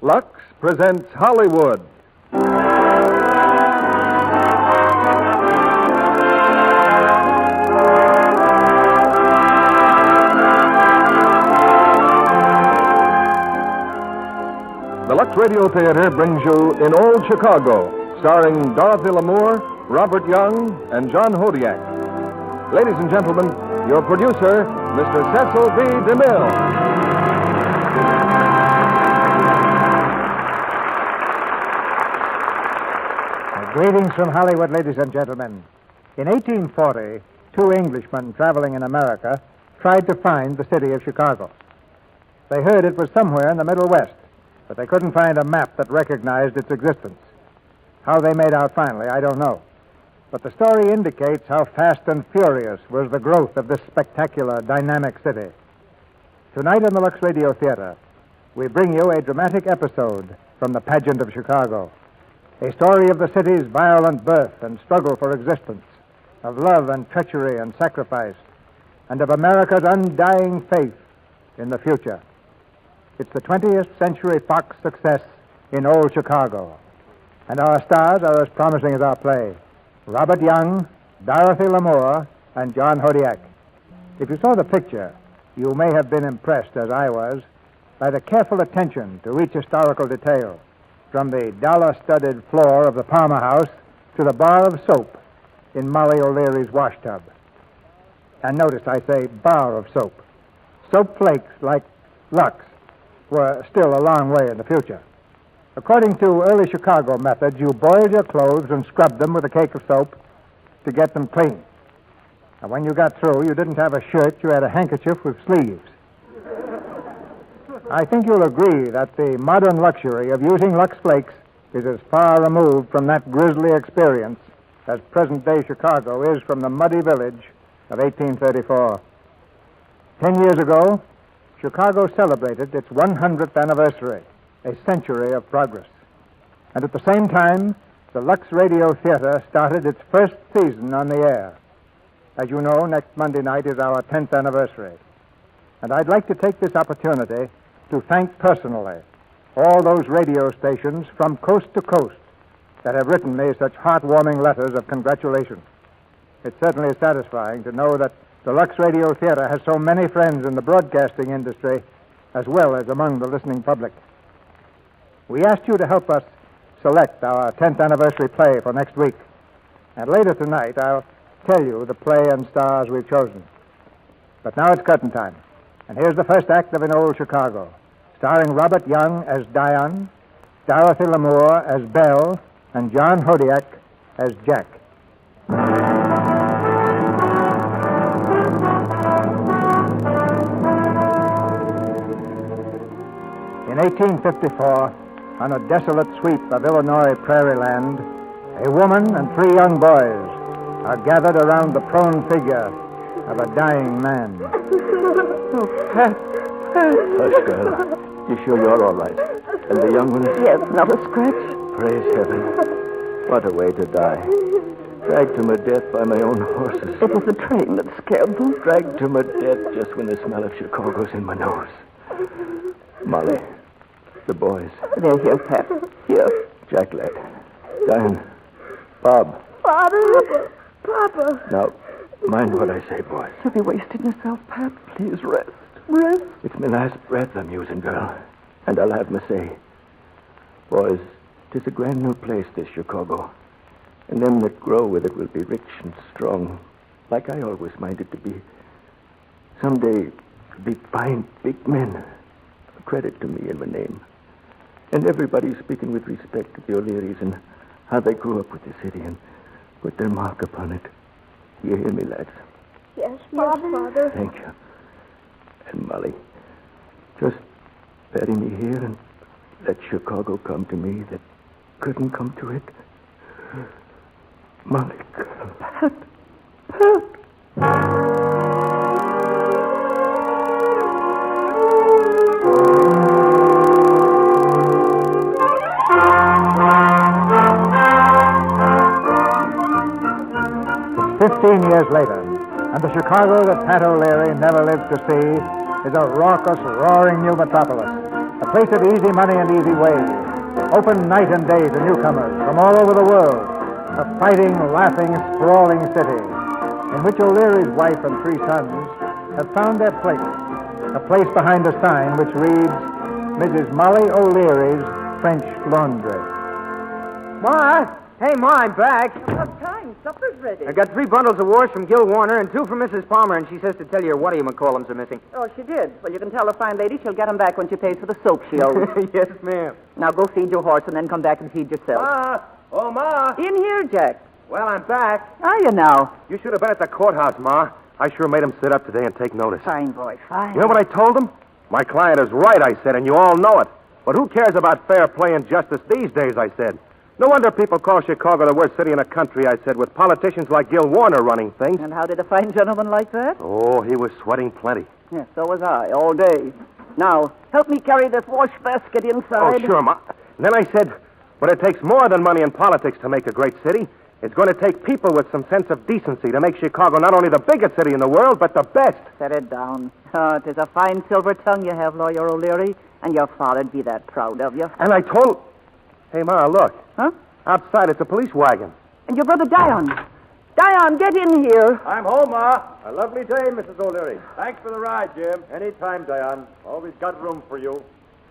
Lux presents Hollywood. The Lux Radio Theatre brings you In Old Chicago, starring Dorothy Lamour, Robert Young, and John Hodiak. Ladies and gentlemen, your producer, Mr. Cecil B. DeMille. Greetings from Hollywood, ladies and gentlemen. In 1840, two Englishmen traveling in America tried to find the city of Chicago. They heard it was somewhere in the Middle West, but they couldn't find a map that recognized its existence. How they made out finally, I don't know. But the story indicates how fast and furious was the growth of this spectacular, dynamic city. Tonight on the Lux Radio Theatre, we bring you a dramatic episode from the pageant of Chicago. A story of the city's violent birth and struggle for existence, of love and treachery and sacrifice, and of America's undying faith in the future. It's the 20th Century Fox success in Old Chicago. And our stars are as promising as our play. Robert Young, Dorothy Lamour, and John Hodiak. If you saw the picture, you may have been impressed, as I was, by the careful attention to each historical detail, from the dollar-studded floor of the Palmer House to the bar of soap in Molly O'Leary's washtub. And notice I say bar of soap. Soap flakes like Lux were still a long way in the future. According to early Chicago methods, you boiled your clothes and scrubbed them with a cake of soap to get them clean. And when you got through, you didn't have a shirt, you had a handkerchief with sleeves. I think you'll agree that the modern luxury of using Lux Flakes is as far removed from that grisly experience as present-day Chicago is from the muddy village of 1834. 10 years ago, Chicago celebrated its 100th anniversary, a century of progress. And at the same time, the Lux Radio Theatre started its first season on the air. As you know, next Monday night is our 10th anniversary. And I'd like to take this opportunity to thank personally all those radio stations from coast to coast that have written me such heartwarming letters of congratulations. It certainly is satisfying to know that the Lux Radio Theatre has so many friends in the broadcasting industry as well as among the listening public. We asked you to help us select our 10th anniversary play for next week. And later tonight, I'll tell you the play and stars we've chosen. But now it's curtain time. And here's the first act of In Old Chicago, starring Robert Young as Dion, Dorothy Lamour as Belle, and John Hodiak as Jack. In 1854, on a desolate sweep of Illinois prairie land, a woman and 3 young boys are gathered around the prone figure of a dying man. Oh, Pat. Hush, girl. You sure you're all right? And the young one is... Yes, not a scratch. Praise heaven. What a way to die. Dragged to my death by my own horses. It was the train that scared them. Dragged to my death just when the smell of Chicago's in my nose. Molly. The boys. They're here, Pat. Here. Jack led. Diane. Bob. Father. Papa. Now, mind what I say, boys. You'll be wasting yourself, Pat. Please rest. Rest. It's my last breath I'm using, girl. And I'll have my say. Boys, 'tis a grand new place, this Chicago. And them that grow with it will be rich and strong, like I always minded to be. Someday, be fine, big men. A credit to me and my name. And everybody speaking with respect to the O'Learys and how they grew up with the city and put their mark upon it. You hear me, lads? Yes, Father. Thank you. And Molly, just bury me here and let Chicago come to me that couldn't come to it. Molly, girl. Pat. It's 15 years later, and the Chicago that Pat O'Leary never lived to see is a raucous, roaring new metropolis, a place it easy money and easy ways. Open night and day to newcomers from all over the world. A fighting, laughing, sprawling city in which O'Leary's wife and 3 sons have found their place. A place behind a sign which reads, Mrs. Molly O'Leary's French Laundry. Ma! Hey, Ma, I'm back. What time? Supper's ready. I got 3 bundles of wash from Gil Warner and 2 from Mrs. Palmer, and she says to tell you what-do-you-call-ems are missing. Oh, she did. Well, you can tell the fine lady she'll get them back when she pays for the soap she owes. Yes, ma'am. Now go feed your horse and then come back and feed yourself. Ma! Oh, Ma! In here, Jack. Well, I'm back. Are you now? You should have been at the courthouse, Ma. I sure made him sit up today and take notice. Fine, boy, fine. You know what I told him? My client is right, I said, and you all know it. But who cares about fair play and justice these days, I said. No wonder people call Chicago the worst city in the country, I said, with politicians like Gil Warner running things. And how did a fine gentleman like that? Oh, he was sweating plenty. Yes, so was I, all day. Now, help me carry this wash basket inside. Oh, sure, Ma. And then I said, but it takes more than money and politics to make a great city. It's going to take people with some sense of decency to make Chicago not only the biggest city in the world, but the best. Set it down. Oh, it is a fine silver tongue you have, Lawyer O'Leary, and your father'd be that proud of you. And I told... Hey, Ma, look. Huh? Outside, it's a police wagon. And your brother Dion. Dion, get in here. I'm home, Ma. A lovely day, Mrs. O'Leary. Thanks for the ride, Jim. Anytime, Diane. Always got room for you.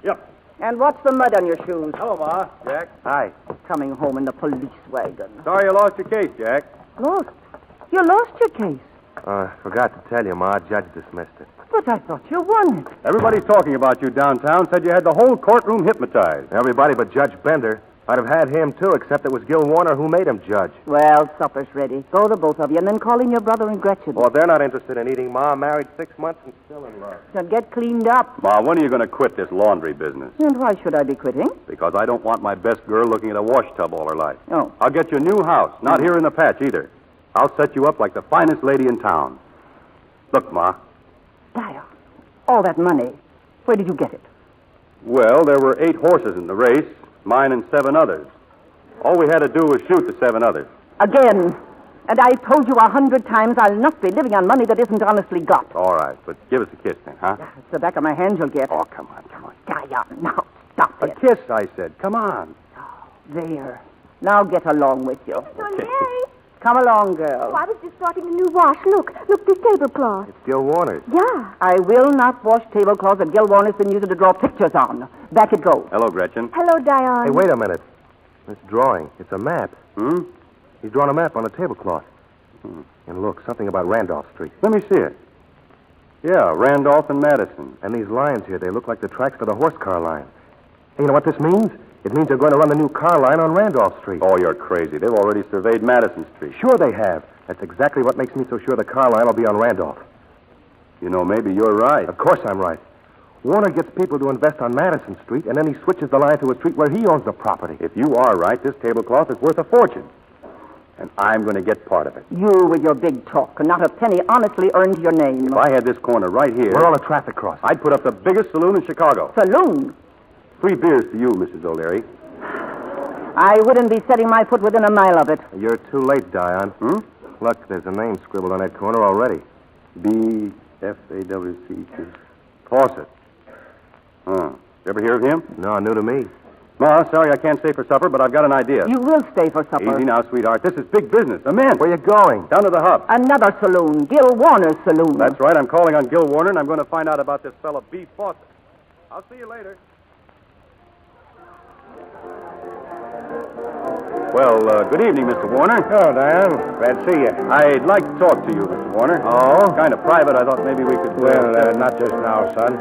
Yep. And what's the mud on your shoes? Hello, Ma. Jack. Hi. Coming home in the police wagon. Sorry you lost your case, Jack. Lost? You lost your case. Forgot to tell you, Ma. Judge dismissed it. But I thought you won it. Everybody's talking about you downtown. Said you had the whole courtroom hypnotized. Everybody but Judge Bender. I'd have had him, too, except it was Gil Warner who made him judge. Well, supper's ready. Go, the both of you, and then call in your brother and Gretchen. Oh, they're not interested in eating, Ma. Married 6 months and still in love. So get cleaned up. Ma, when are you going to quit this laundry business? And why should I be quitting? Because I don't want my best girl looking at a wash tub all her life. Oh. I'll get you a new house. Not here in the patch, either. I'll set you up like the finest lady in town. Look, Ma. Dion, all that money. Where did you get it? Well, there were 8 horses in the race, mine and 7 others. All we had to do was shoot the 7 others. Again. And I told you 100 times I'll not be living on money that isn't honestly got. All right, but give us a kiss then, huh? It's the back of my hand you'll get. Oh, come on, come on. Dion, now, stop A it. kiss, I said. Come on. There. Now get along with you. Mary. Come along, girl. Oh, I was just starting a new wash. Look, this tablecloth. It's Gil Warner's. Yeah. I will not wash tablecloths that Gil Warner's been using to draw pictures on. Back it goes. Hello, Gretchen. Hello, Dion. Hey, wait a minute. This drawing, it's a map. Hmm? He's drawn a map on a tablecloth. And look, something about Randolph Street. Let me see it. Yeah, Randolph and Madison. And these lines here, they look like the tracks for the horse car line. Hey, you know what this means? It means they're going to run the new car line on Randolph Street. Oh, you're crazy. They've already surveyed Madison Street. Sure they have. That's exactly what makes me so sure the car line will be on Randolph. You know, maybe you're right. Of course I'm right. Warner gets people to invest on Madison Street, and then he switches the line to a street where he owns the property. If you are right, this tablecloth is worth a fortune. And I'm going to get part of it. You with your big talk, and not a penny honestly earned to your name. If I had this corner right here, We're on a traffic crossing. I'd put up the biggest saloon in Chicago. Saloon. 3 beers to you, Mrs. O'Leary. I wouldn't be setting my foot within a mile of it. You're too late, Dion. Look, there's a name scribbled on that corner already. B-F-A-W-C-T. Fawcett. Huh. You ever hear of him? No, new to me. Ma, sorry I can't stay for supper, but I've got an idea. You will stay for supper. Easy now, sweetheart. This is big business. Immense. Where you going? Down to the hub. Another saloon. Gil Warner's saloon. That's right. I'm calling on Gil Warner, and I'm going to find out about this fella, B. Fawcett. I'll see you later. Well, good evening, Mr. Warner. Oh, Diane. Glad to see you. I'd like to talk to you, Mr. Warner. Oh? Kind of private. I thought maybe we could... Not just now, son.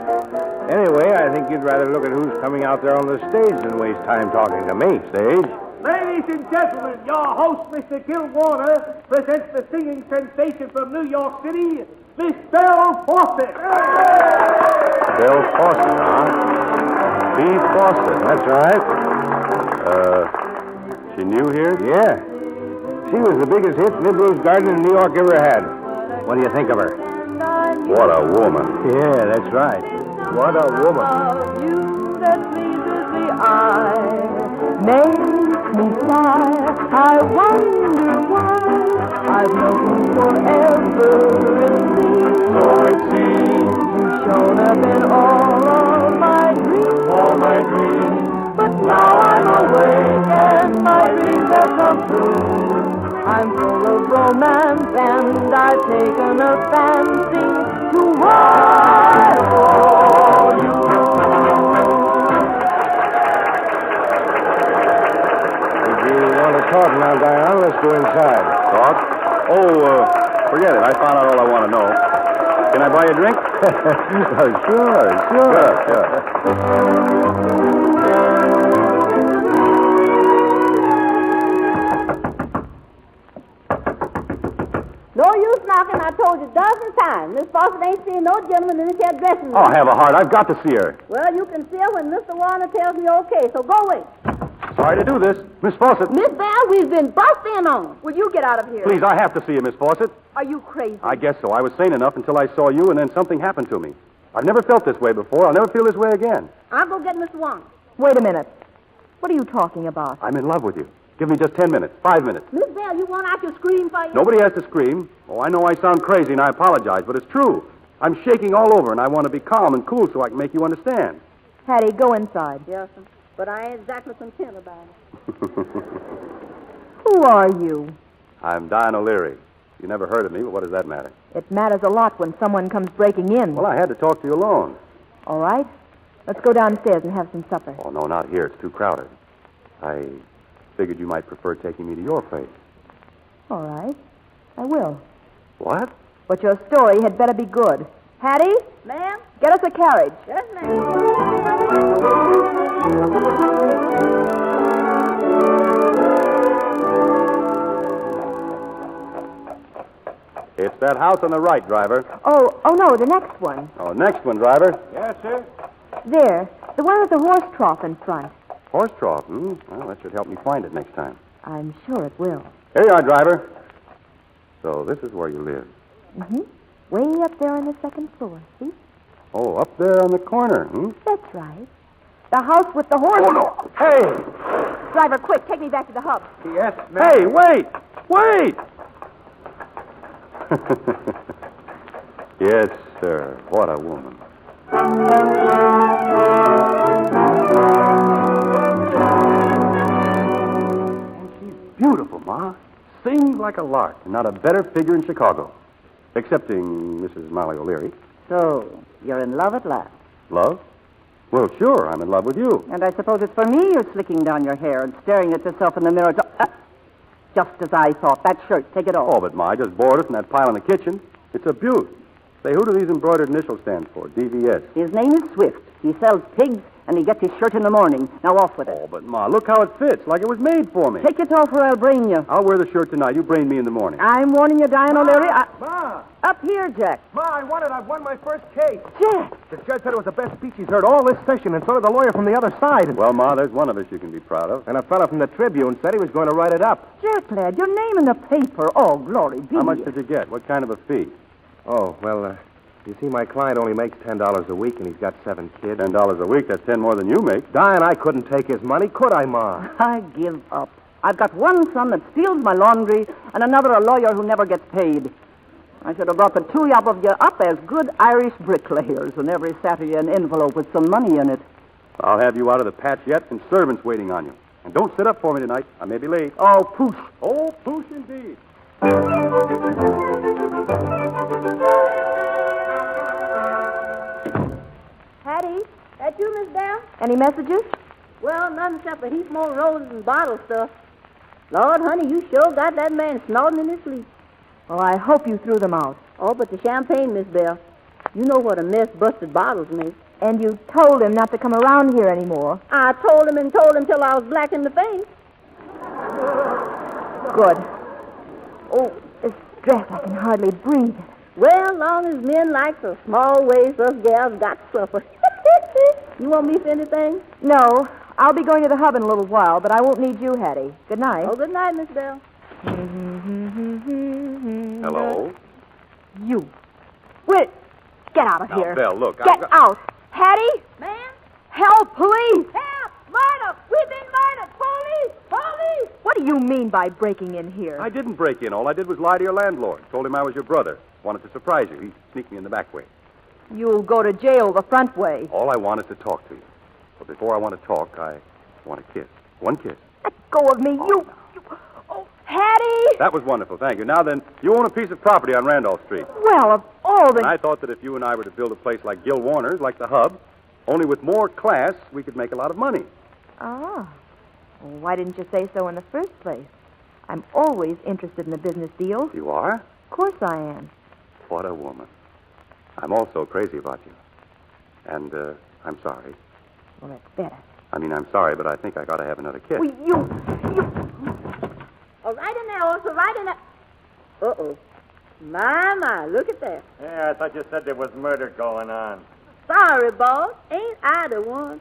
Anyway, I think you'd rather look at who's coming out there on the stage than waste time talking to me. Stage? Ladies and gentlemen, your host, Mr. Gil Warner, presents the singing sensation from New York City, Miss Belle Fawcett. Bill Fawcett, huh? B. Fawcett. That's right. She new here? Yeah. She was the biggest hit Niblo's Garden in New York ever had. What do you think of her? What a woman. Yeah, that's right. What a woman. You that pleases the eye makes me sigh. I wonder why I've known you forever. It seems, so it seems, you've shown up in all of my dreams. all my dreams. But now I'm awake and my dreams have come true. I'm full of romance and I've taken a fancy to wild you. If you want to talk now, Diane, let's go inside. Talk? Oh, forget it. I found out all I want to know. Can I buy you a drink? Sure. No use knocking, I told you a dozen times. Miss Fawcett ain't seeing no gentleman in this here dressing room. Oh, have a heart. I've got to see her. Well, you can see her when Mr. Warner tells me okay, so go away. Sorry to do this. Miss Fawcett. Miss Bell, we've been busting on. Will you get out of here? Please, I have to see you, Miss Fawcett. Are you crazy? I guess so. I was sane enough until I saw you, and then something happened to me. I've never felt this way before. I'll never feel this way again. I'll go get Mr. Warner. Wait a minute. What are you talking about? I'm in love with you. Give me just 10 minutes, 5 minutes. Miss Bell, you want out your scream for you? Nobody has to scream. Oh, I know I sound crazy, and I apologize, but it's true. I'm shaking all over, and I want to be calm and cool so I can make you understand. Hattie, go inside. Yes, sir. But I ain't exactly content about it. Who are you? I'm Diane O'Leary. You never heard of me, but what does that matter? It matters a lot when someone comes breaking in. Well, I had to talk to you alone. All right. Let's go downstairs and have some supper. Oh, no, not here. It's too crowded. I figured you might prefer taking me to your place. All right. I will. What? But your story had better be good. Hattie? Ma'am? Get us a carriage. Yes, ma'am. It's that house on the right, driver. Oh, no, the next one. Oh, next one, driver. Yes, sir. There. The one with the horse trough in front. Horse trough, hmm? Well, that should help me find it next time. I'm sure it will. Here you are, driver. So this is where you live. Mm-hmm. Way up there on the second floor, see? Oh, up there on the corner, hmm? That's right. The house with the horse. Oh, no. Hey! Driver, quick, take me back to the hub. Yes, ma'am. Hey, wait! Wait! Yes, sir. What a woman. And she's beautiful, Ma. Sings like a lark. Not a better figure in Chicago. Excepting Mrs. Molly O'Leary. So, you're in love at last. Love? Well, sure. I'm in love with you. And I suppose it's for me you're slicking down your hair and staring at yourself in the mirror. Just as I thought. That shirt, take it off. Oh, but Ma, I just bored us in that pile in the kitchen. It's a beaut. Say, who do these embroidered initials stand for? DVS. His name is Swift. He sells pigs, and he gets his shirt in the morning. Now off with it. Oh, but Ma, look how it fits, like it was made for me. Take it off or I'll brain you. I'll wear the shirt tonight. You brain me in the morning. I'm warning you, Diane O'Leary. Ma! Up here, Jack. Ma, I've won my first case. Jack! The judge said it was the best speech he's heard all this session, and so did the lawyer from the other side. Well, Ma, there's one of us you can be proud of. And a fella from the Tribune said he was going to write it up. Jack, lad, your name in the paper. Oh, glory be. How much did you get? What kind of a fee? Oh, well, you see, my client only makes $10 a week, and he's got 7 kids. $10 a week, that's 10 more than you make. Diane, I couldn't take his money, could I, Ma? I give up. I've got one son that steals my laundry, and another a lawyer who never gets paid. I should have brought the two of you up as good Irish bricklayers, and every Saturday an envelope with some money in it. I'll have you out of the patch yet, and servants waiting on you. And don't sit up for me tonight. I may be late. Oh, poosh. Oh, poosh indeed. Hattie, that you, Miss Bell? Any messages? Well, none except a heap more roses and bottle stuff. Lord, honey, you sure got that man snorting in his sleep. Well, I hope you threw them out. Oh, but the champagne, Miss Bell. You know what a mess busted bottles make. And you told him not to come around here anymore. I told him till I was black in the face. Good. Oh, this dress, I can hardly breathe. Well, long as men like the small ways us gals got to suffer. You want me for anything? No, I'll be going to the hub in a little while, but I won't need you, Hattie. Good night. Oh, good night, Miss Bell. Hello? You. Wait. Get out of Now, here. Belle, look. Get out. Hattie? Ma'am? Help, police! Help! Murder! We've been murdered! Police! Police! What do you mean by breaking in here? I didn't break in. All I did was lie to your landlord. Told him I was your brother. Wanted to surprise you. He sneaked me in the back way. You'll go to jail the front way. All I want is to talk to you. But before I want to talk, I want a kiss. One kiss. Let go of me, you... Oh, Hattie! That was wonderful, thank you. Now then, you own a piece of property on Randolph Street. Well, of all the... And I thought that if you and I were to build a place like Gil Warner's, like the Hub, only with more class, we could make a lot of money. Ah. Well, why didn't you say so in the first place? I'm always interested in a business deal. You are? Of course I am. What a woman. I'm also crazy about you. And, I'm sorry. Well, that's better. I mean, I'm sorry, but I think I got to have another kiss. Well, you... All right in there, also, right in there. Uh-oh. My, look at that. Yeah, I thought you said there was murder going on. Sorry, boss. Ain't I the one?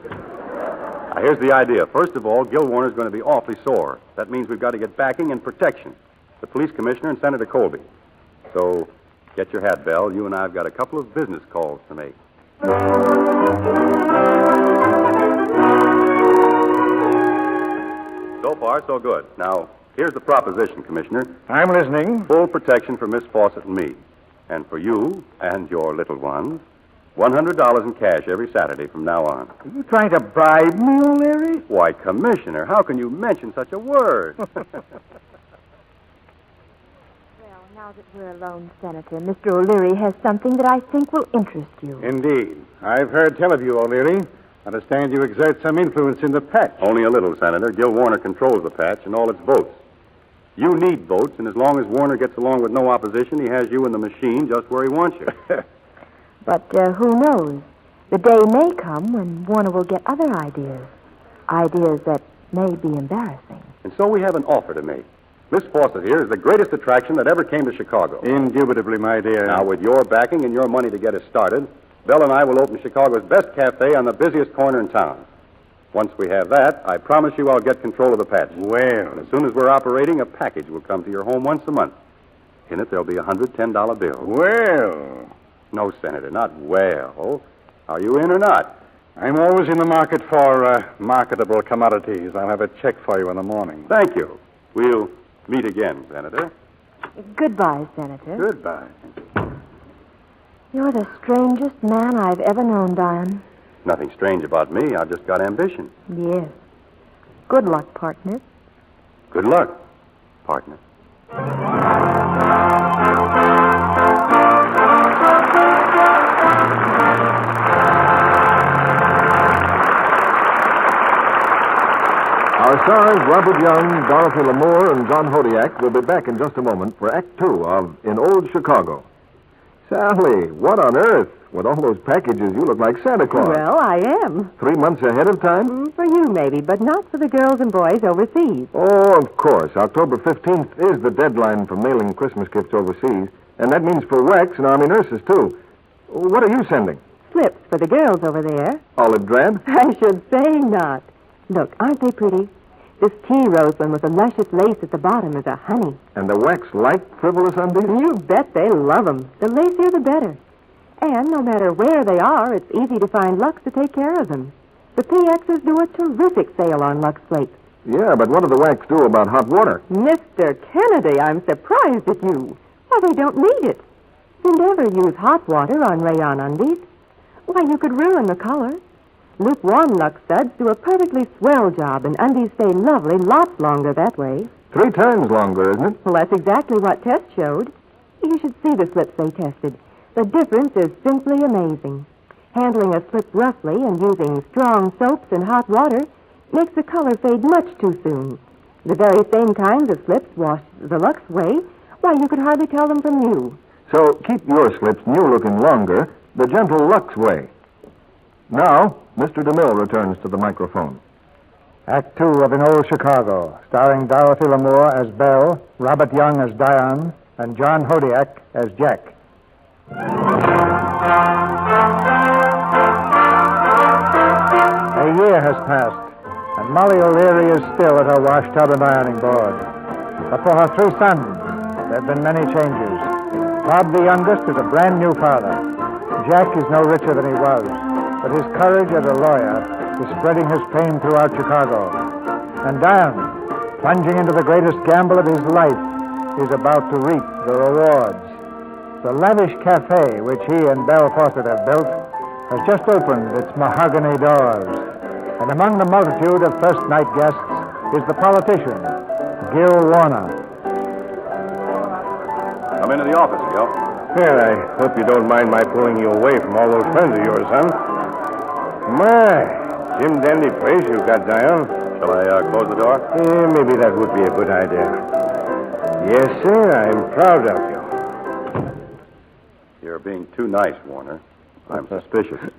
Now, here's the idea. First of all, Gil Warner's going to be awfully sore. That means we've got to get backing and protection. The police commissioner and Senator Colby. So, get your hat, Belle. You and I have got a couple of business calls to make. So far, so good. Now, here's the proposition, Commissioner. I'm listening. Full protection for Miss Fawcett and me. And for you and your little ones, $100 in cash every Saturday from now on. Are you trying to bribe me, O'Leary? Why, Commissioner, how can you mention such a word? Well, now that we're alone, Senator, Mr. O'Leary has something that I think will interest you. Indeed. I've heard tell of you, O'Leary. Understand you exert some influence in the patch. Only a little, Senator. Gil Warner controls the patch and all its votes. You need votes, and as long as Warner gets along with no opposition, he has you in the machine just where he wants you. But who knows? The day may come when Warner will get other ideas. Ideas that may be embarrassing. And so we have an offer to make. Miss Fawcett here is the greatest attraction that ever came to Chicago. Indubitably, my dear. Now, with your backing and your money to get us started, Belle and I will open Chicago's best cafe on the busiest corner in town. Once we have that, I promise you I'll get control of the patch. Well. And as soon as we're operating, a package will come to your home once a month. In it, there'll be a $110 bill. Well. No, Senator, not well. Are you in or not? I'm always in the market for marketable commodities. I'll have a check for you in the morning. Thank you. We'll meet again, Senator. Goodbye, Senator. Goodbye. You're the strangest man I've ever known, Diane. Nothing strange about me. I've just got ambition. Yes. Good luck, partner. Good luck, partner. Our stars, Robert Young, Dorothy Lamour, and John Hodiak, will be back in just a moment for Act Two of In Old Chicago. Sally, what on earth? With all those packages, you look like Santa Claus. Well, I am. 3 months ahead of time? For you, maybe, but not for the girls and boys overseas. Oh, of course. October 15th is the deadline for mailing Christmas gifts overseas. And that means for WECs and Army nurses, too. What are you sending? Slips for the girls over there. Olive drab? I should say not. Look, aren't they pretty? This tea rose one with the luscious lace at the bottom is a honey. And the WECs like frivolous undies? You bet they love them. The lacier, the better. And no matter where they are, it's easy to find Lux to take care of them. The PXs do a terrific sale on Lux plates. Yeah, but what do the WECs do about hot water? Mr. Kennedy, I'm surprised at you. Well, they don't need it. You never use hot water on rayon undies. Why, you could ruin the color. Lukewarm Lux studs do a perfectly swell job, and undies stay lovely lots longer that way. 3 times longer, isn't it? Well, that's exactly what tests showed. You should see the slips they tested. The difference is simply amazing. Handling a slip roughly and using strong soaps and hot water makes the color fade much too soon. The very same kinds of slips washed the Lux way, why, you could hardly tell them from new. So keep your slips new-looking longer the gentle Lux way. Now, Mr. DeMille returns to the microphone. Act Two of In Old Chicago, starring Dorothy Lamour as Belle, Robert Young as Diane, and John Hodiak as Jack. A year has passed, and Molly O'Leary is still at her washtub and ironing board. But for her 3 sons, there have been many changes. Bob, the youngest, is a brand new father. Jack is no richer than he was, but his courage as a lawyer is spreading his fame throughout Chicago. And Diane, plunging into the greatest gamble of his life, is about to reap the rewards. The lavish cafe which he and Belle Fawcett have built has just opened its mahogany doors, and among the multitude of first-night guests is the politician, Gil Warner. Come into the office, Gil. Well, I hope you don't mind my pulling you away from all those friends of yours, son. My, Jim Dandy place you've got, Diane. Shall I close the door? Yeah, maybe that would be a good idea. Yes, sir, I'm proud of you. You're being too nice, Warner. I'm suspicious.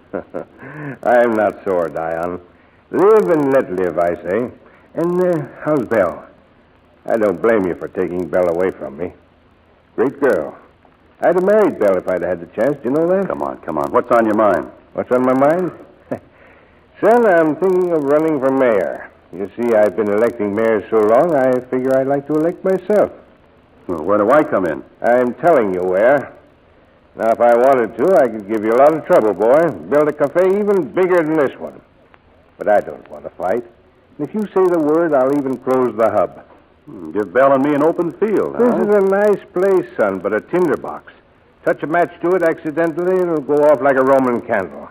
I'm not sore, Diane. Live and let live, I say. And how's Belle? I don't blame you for taking Belle away from me. Great girl. I'd have married Belle if I'd had the chance. Do you know that? Come on. What's on your mind? What's on my mind? Son, I'm thinking of running for mayor. You see, I've been electing mayors so long, I figure I'd like to elect myself. Well, where do I come in? I'm telling you where. Now, if I wanted to, I could give you a lot of trouble, boy. Build a cafe even bigger than this one. But I don't want to fight. And if you say the word, I'll even close the hub. Give Belle and me an open field. This is a nice place, son, but a tinderbox. Touch a match to it accidentally, it'll go off like a Roman candle.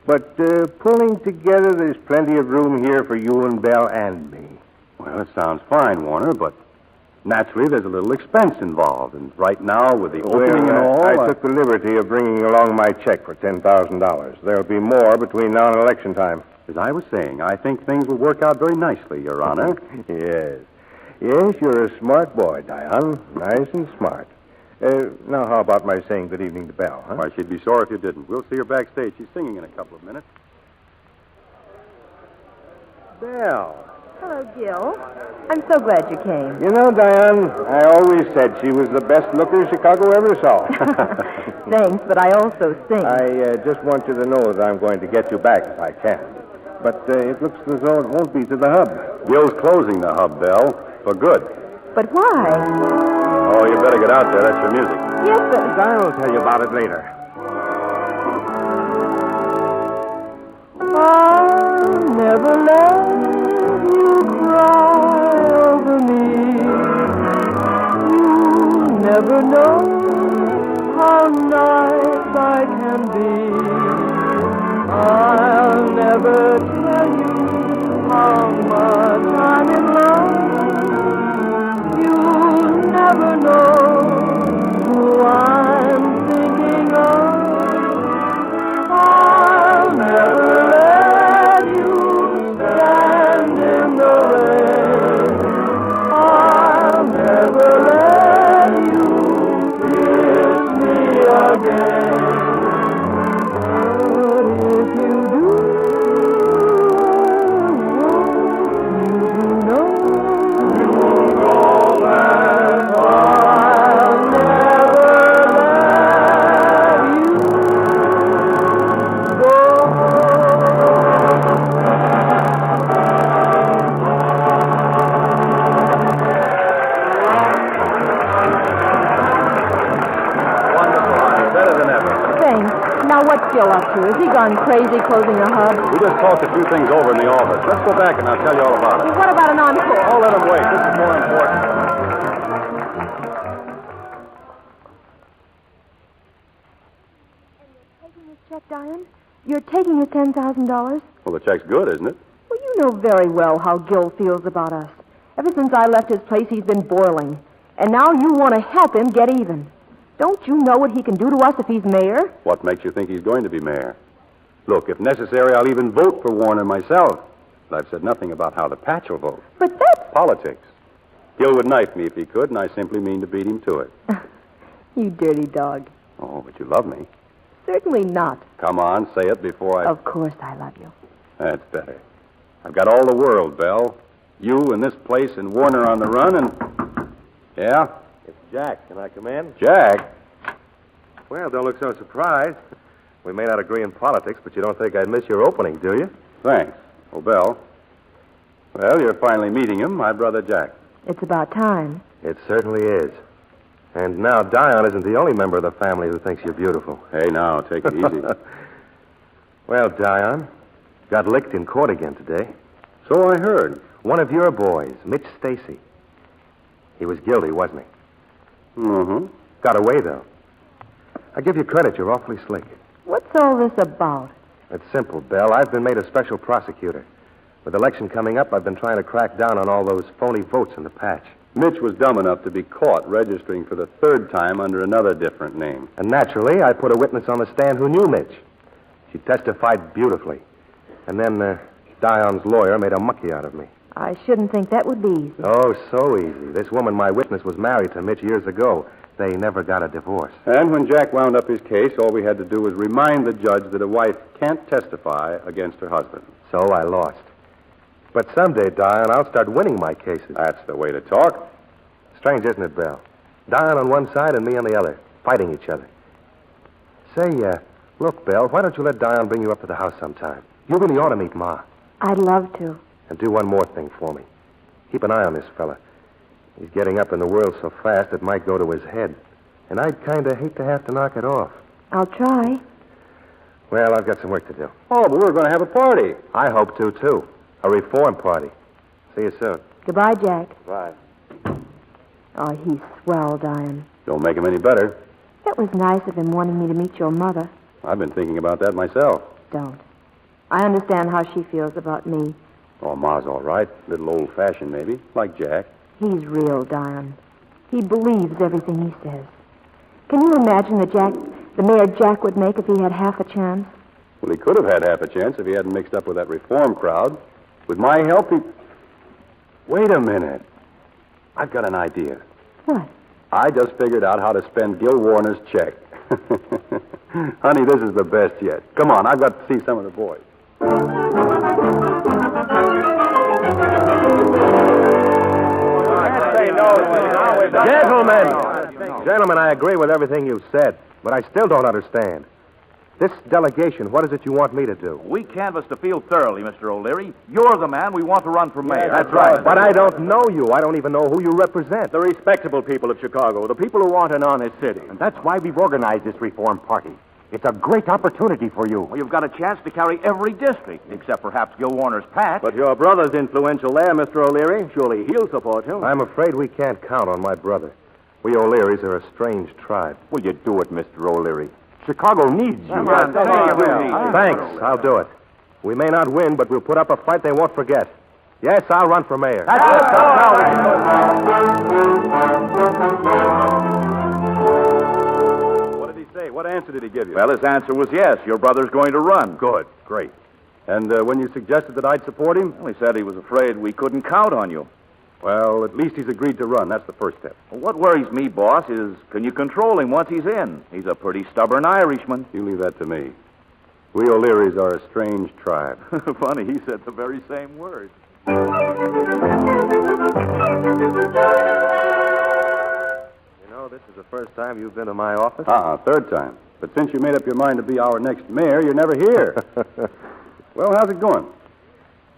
But pulling together, there's plenty of room here for you and Belle and me. Well, it sounds fine, Warner, but naturally there's a little expense involved. And right now, with the opening and all... I took the liberty of bringing along my check for $10,000. There'll be more between now and election time. As I was saying, I think things will work out very nicely, Your Honor. Yes. Yes, you're a smart boy, Diane. Nice and smart. Now, how about my saying good evening to Belle, huh? Why, she'd be sore if you didn't. We'll see her backstage. She's singing in a couple of minutes. Belle. Hello, Gil. I'm so glad you came. You know, Diane, I always said she was the best looker Chicago ever saw. Thanks, but I also sing. I just want you to know that I'm going to get you back if I can. But it looks as though it won't be to the hub. Gil's closing the hub, Belle, for good. But why? Oh, you better get out there. That's your music. Yes, but... I'll tell you about it later. I'll never let you cry over me. You never know how nice I can be. I'll never tell you how much I'm in love. You'll never know who I'm thinking of. I'll never let you stand in the rain. I'll never let you kiss me again. But if you do, you know you won't go back. I'll never let you Now, what's Gil up to? Has he gone crazy closing the hub? We just talked a few things over in the office. Let's go back and I'll tell you all about it. Well, what about an encore? Oh, let him wait. This is more important. And you're taking this check, Diane? You're taking his $10,000? Well, the check's good, isn't it? Well, you know very well how Gil feels about us. Ever since I left his place, he's been boiling. And now you want to help him get even. Don't you know what he can do to us if he's mayor? What makes you think he's going to be mayor? Look, if necessary, I'll even vote for Warner myself. But I've said nothing about how the patch will vote. But that's... Politics. Gil would knife me if he could, and I simply mean to beat him to it. You dirty dog. Oh, but you love me. Certainly not. Come on, say it before I... Of course I love you. That's better. I've got all the world, Belle. You and this place and Warner on the run, and... Yeah? It's Jack. Can I come in? Jack? Well, don't look so surprised. We may not agree in politics, but you don't think I'd miss your opening, do you? Thanks. Oh, Belle. Well, you're finally meeting him, my brother Jack. It's about time. It certainly is. And now Diane isn't the only member of the family who thinks you're beautiful. Hey, now, take it easy. Well, Diane, got licked in court again today. So I heard. One of your boys, Mitch Stacy. He was guilty, wasn't he? Mm-hmm. Got away, though. I give you credit. You're awfully slick. What's all this about? It's simple, Belle. I've been made a special prosecutor. With the election coming up, I've been trying to crack down on all those phony votes in the patch. Mitch was dumb enough to be caught registering for the third time under another different name. And naturally, I put a witness on the stand who knew Mitch. She testified beautifully. And then Dion's lawyer made a monkey out of me. I shouldn't think that would be easy. Oh, so easy. This woman, my witness, was married to Mitch years ago. They never got a divorce. And when Jack wound up his case, all we had to do was remind the judge that a wife can't testify against her husband. So I lost. But someday, Dion, I'll start winning my cases. That's the way to talk. Strange, isn't it, Belle? Dion on one side and me on the other, fighting each other. Say, look, Belle, why don't you let Dion bring you up to the house sometime? You really ought to meet Ma. I'd love to. And do one more thing for me. Keep an eye on this fella. He's getting up in the world so fast it might go to his head. And I'd kind of hate to have to knock it off. I'll try. Well, I've got some work to do. Oh, but we're going to have a party. I hope to, too. A reform party. See you soon. Goodbye, Jack. Bye. Oh, he's swell, Dion. Don't make him any better. That was nice of him wanting me to meet your mother. I've been thinking about that myself. Don't. I understand how she feels about me. Oh, Ma's all right. A little old-fashioned, maybe, like Jack. He's real, Dion. He believes everything he says. Can you imagine the mayor Jack would make if he had half a chance? Well, he could have had half a chance if he hadn't mixed up with that reform crowd. With my help, he... Wait a minute. I've got an idea. What? I just figured out how to spend Gil Warner's check. Honey, this is the best yet. Come on, I've got to see some of the boys. Gentlemen, I agree with everything you said, but I still don't understand. This delegation, what is it you want me to do? We canvassed the field thoroughly, Mr. O'Leary. You're the man we want to run for mayor. That's right. But I don't know you. I don't even know who you represent. The respectable people of Chicago, the people who want an honest city. And that's why we've organized this reform party. It's a great opportunity for you. Well, you've got a chance to carry every district, except perhaps Gil Warner's patch. But your brother's influential there, Mr. O'Leary. Surely he'll support you. I'm afraid we can't count on my brother. We O'Learys are a strange tribe. Will you do it, Mr. O'Leary? Chicago needs you. Thanks. I'll do it. We may not win, but we'll put up a fight they won't forget. Yes, I'll run for mayor. What did he say? What answer did he give you? Well, his answer was yes. Your brother's going to run. Good. Great. And when you suggested that I'd support him? Well, he said he was afraid we couldn't count on you. Well, at least he's agreed to run. That's the first step. Well, what worries me, boss, is can you control him once he's in? He's a pretty stubborn Irishman. You leave that to me. We O'Learys are a strange tribe. Funny, he said the very same words. You know, this is the first time you've been to my office? Third time. But since you made up your mind to be our next mayor, you're never here. Well, how's it going?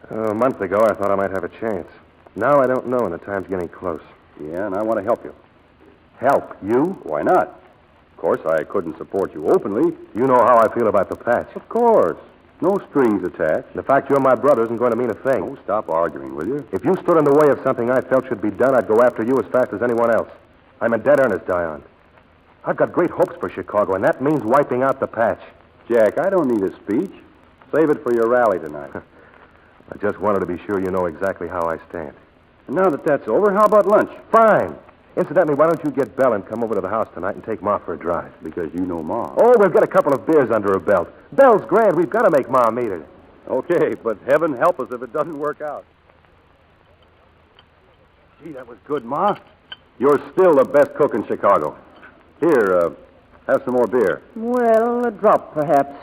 A month ago, I thought I might have a chance. Now I don't know, and the time's getting close. Yeah, and I want to help you. Help? You? Why not? Of course, I couldn't support you openly. You know how I feel about the patch. Of course. No strings attached. The fact you're my brother isn't going to mean a thing. Oh, stop arguing, will you? If you stood in the way of something I felt should be done, I'd go after you as fast as anyone else. I'm in dead earnest, Dion. I've got great hopes for Chicago, and that means wiping out the patch. Jack, I don't need a speech. Save it for your rally tonight. I just wanted to be sure you know exactly how I stand. And now that that's over, how about lunch? Fine. Incidentally, why don't you get Belle and come over to the house tonight and take Ma for a drive? Because you know Ma. Oh, we'll get a couple of beers under her belt. Belle's grand. We've got to make Ma meet her. Okay, but heaven help us if it doesn't work out. Gee, that was good, Ma. You're still the best cook in Chicago. Here, have some more beer. Well, a drop, perhaps.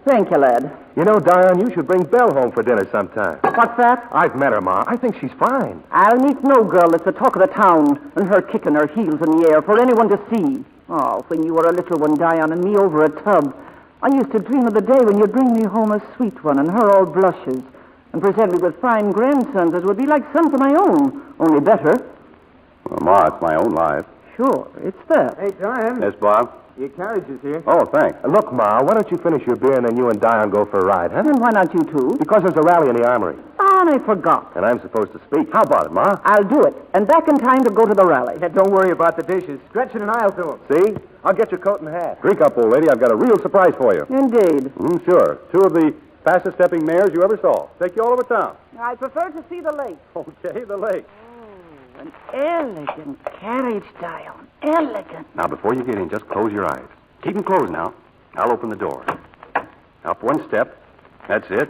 Thank you, lad. You know, Dion, you should bring Belle home for dinner sometime. What's that? I've met her, Ma. I think she's fine. I'll meet no girl that's the talk of the town, and her kicking her heels in the air for anyone to see. Oh, when you were a little one, Dion, and me over a tub, I used to dream of the day when you'd bring me home a sweet one, and her all blushes, and present me with fine grandsons that would be like sons of my own, only better. Well, Ma, it's my own life. Sure, it's that. Hey, Dion. Yes, Bob? Your carriage is here. Oh, thanks. Look, Ma, why don't you finish your beer and then you and Dion go for a ride, huh? And why not you two? Because there's a rally in the armory. Diane, I forgot. And I'm supposed to speak. How about it, Ma? I'll do it. And back in time to go to the rally. Yeah, don't worry about the dishes. Stretch it and I'll do them. See? I'll get your coat and hat. Drink up, old lady. I've got a real surprise for you. Indeed. Sure. 2 of the fastest stepping mares you ever saw. Take you all over town. I prefer to see the lake. Okay, the lake. An elegant carriage, Diane. Elegant. Now, before you get in, just close your eyes. Keep them closed now. I'll open the door. Up 1 step. That's it.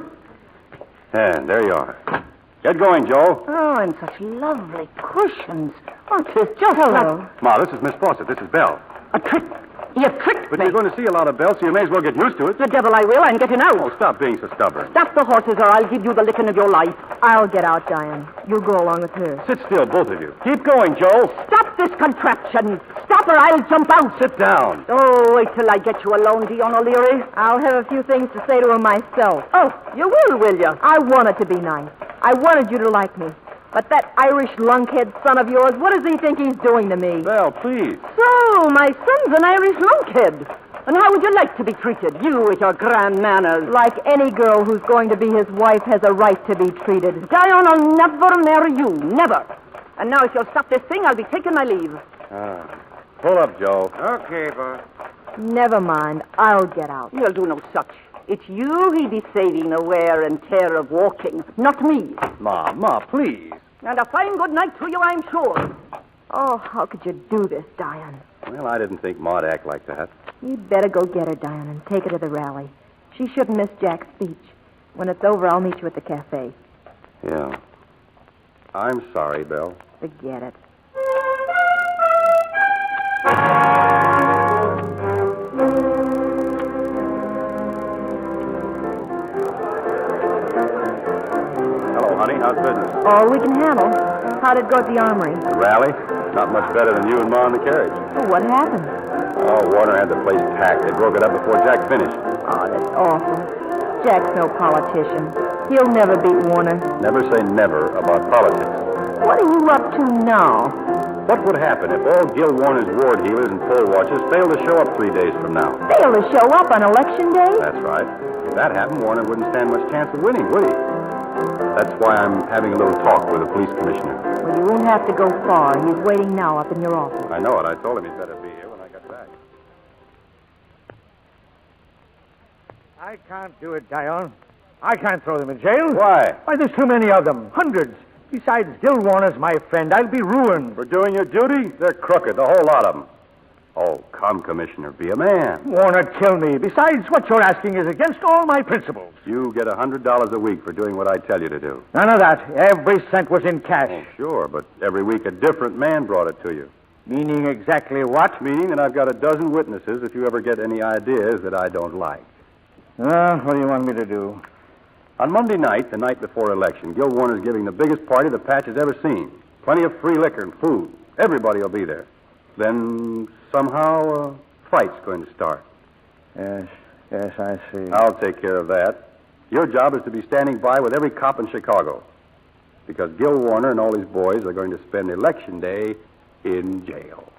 And there you are. Get going, Joe. Oh, and such lovely cushions. Oh, it's just Hello. Ma, this is Miss Fawcett. This is Belle. a trick. You tricked But me. you're going to see a lot of Belle, so you may as well get used to it. The devil I will. I'm getting out. Oh, stop being so stubborn. Stop the horses or I'll give you the licking of your life. I'll get out, Diane. You'll go along with her. Sit still, both of you. Keep going, Joe. Stop this contraption. Stop or I'll jump out. Sit down. Oh, wait till I get you alone, Dion O'Leary. I'll have a few things to say to her myself. Oh, you will you? I wanted to be nice. I wanted you to like me. But that Irish lunkhead son of yours, what does he think he's doing to me? Belle, please. So, my son's an Irish lunkhead. And how would you like to be treated, you with your grand manners? Like any girl who's going to be his wife has a right to be treated. Dion, I'll never marry you. Never. And now, if you'll stop this thing, I'll be taking my leave. Pull up, Joe. Okay, boss. Never mind. I'll get out. You'll do no such. It's you he'd be saving the wear and tear of walking, not me. Ma, please. And a fine good night to you, I'm sure. Oh, how could you do this, Diane? Well, I didn't think Ma'd act like that. You'd better go get her, Diane, and take her to the rally. She shouldn't miss Jack's speech. When it's over, I'll meet you at the cafe. Yeah. I'm sorry, Belle. Forget it. Hello, honey. How's business? All we can handle. How'd it go at the armory? The rally? Not much better than you and Ma in the carriage. Oh, what happened? Oh, Warner had the place packed. They broke it up before Jack finished. Oh, that's awful. Jack's no politician. He'll never beat Warner. Never say never about politics. What are you up to now? What would happen if all Gil Warner's ward heelers and poll watchers failed to show up 3 days from now? Fail to show up on election day? That's right. If that happened, Warner wouldn't stand much chance of winning, would he? That's why I'm having a little talk with the police commissioner. Well, you won't have to go far. He's waiting now up in your office. I know it. I told him he'd better be here when I got back. I can't do it, Dion. I can't throw them in jail. Why? Why, there's too many of them. Hundreds. Besides, Gil Warner's my friend. I'll be ruined. For doing your duty? They're crooked, the whole lot of them. Oh, come, Commissioner, be a man. Warner, kill me. Besides, what you're asking is against all my principles. You get $100 a week for doing what I tell you to do. None of that. Every cent was in cash. Oh, sure, but every week a different man brought it to you. Meaning exactly what? Meaning that I've got a dozen witnesses if you ever get any ideas that I don't like. What do you want me to do? On Monday night, the night before election, Gil Warner's giving the biggest party the patch has ever seen. Plenty of free liquor and food. Everybody will be there. Then somehow a fight's going to start. Yes, I see. I'll take care of that. Your job is to be standing by with every cop in Chicago. Because Gil Warner and all his boys are going to spend Election Day in jail.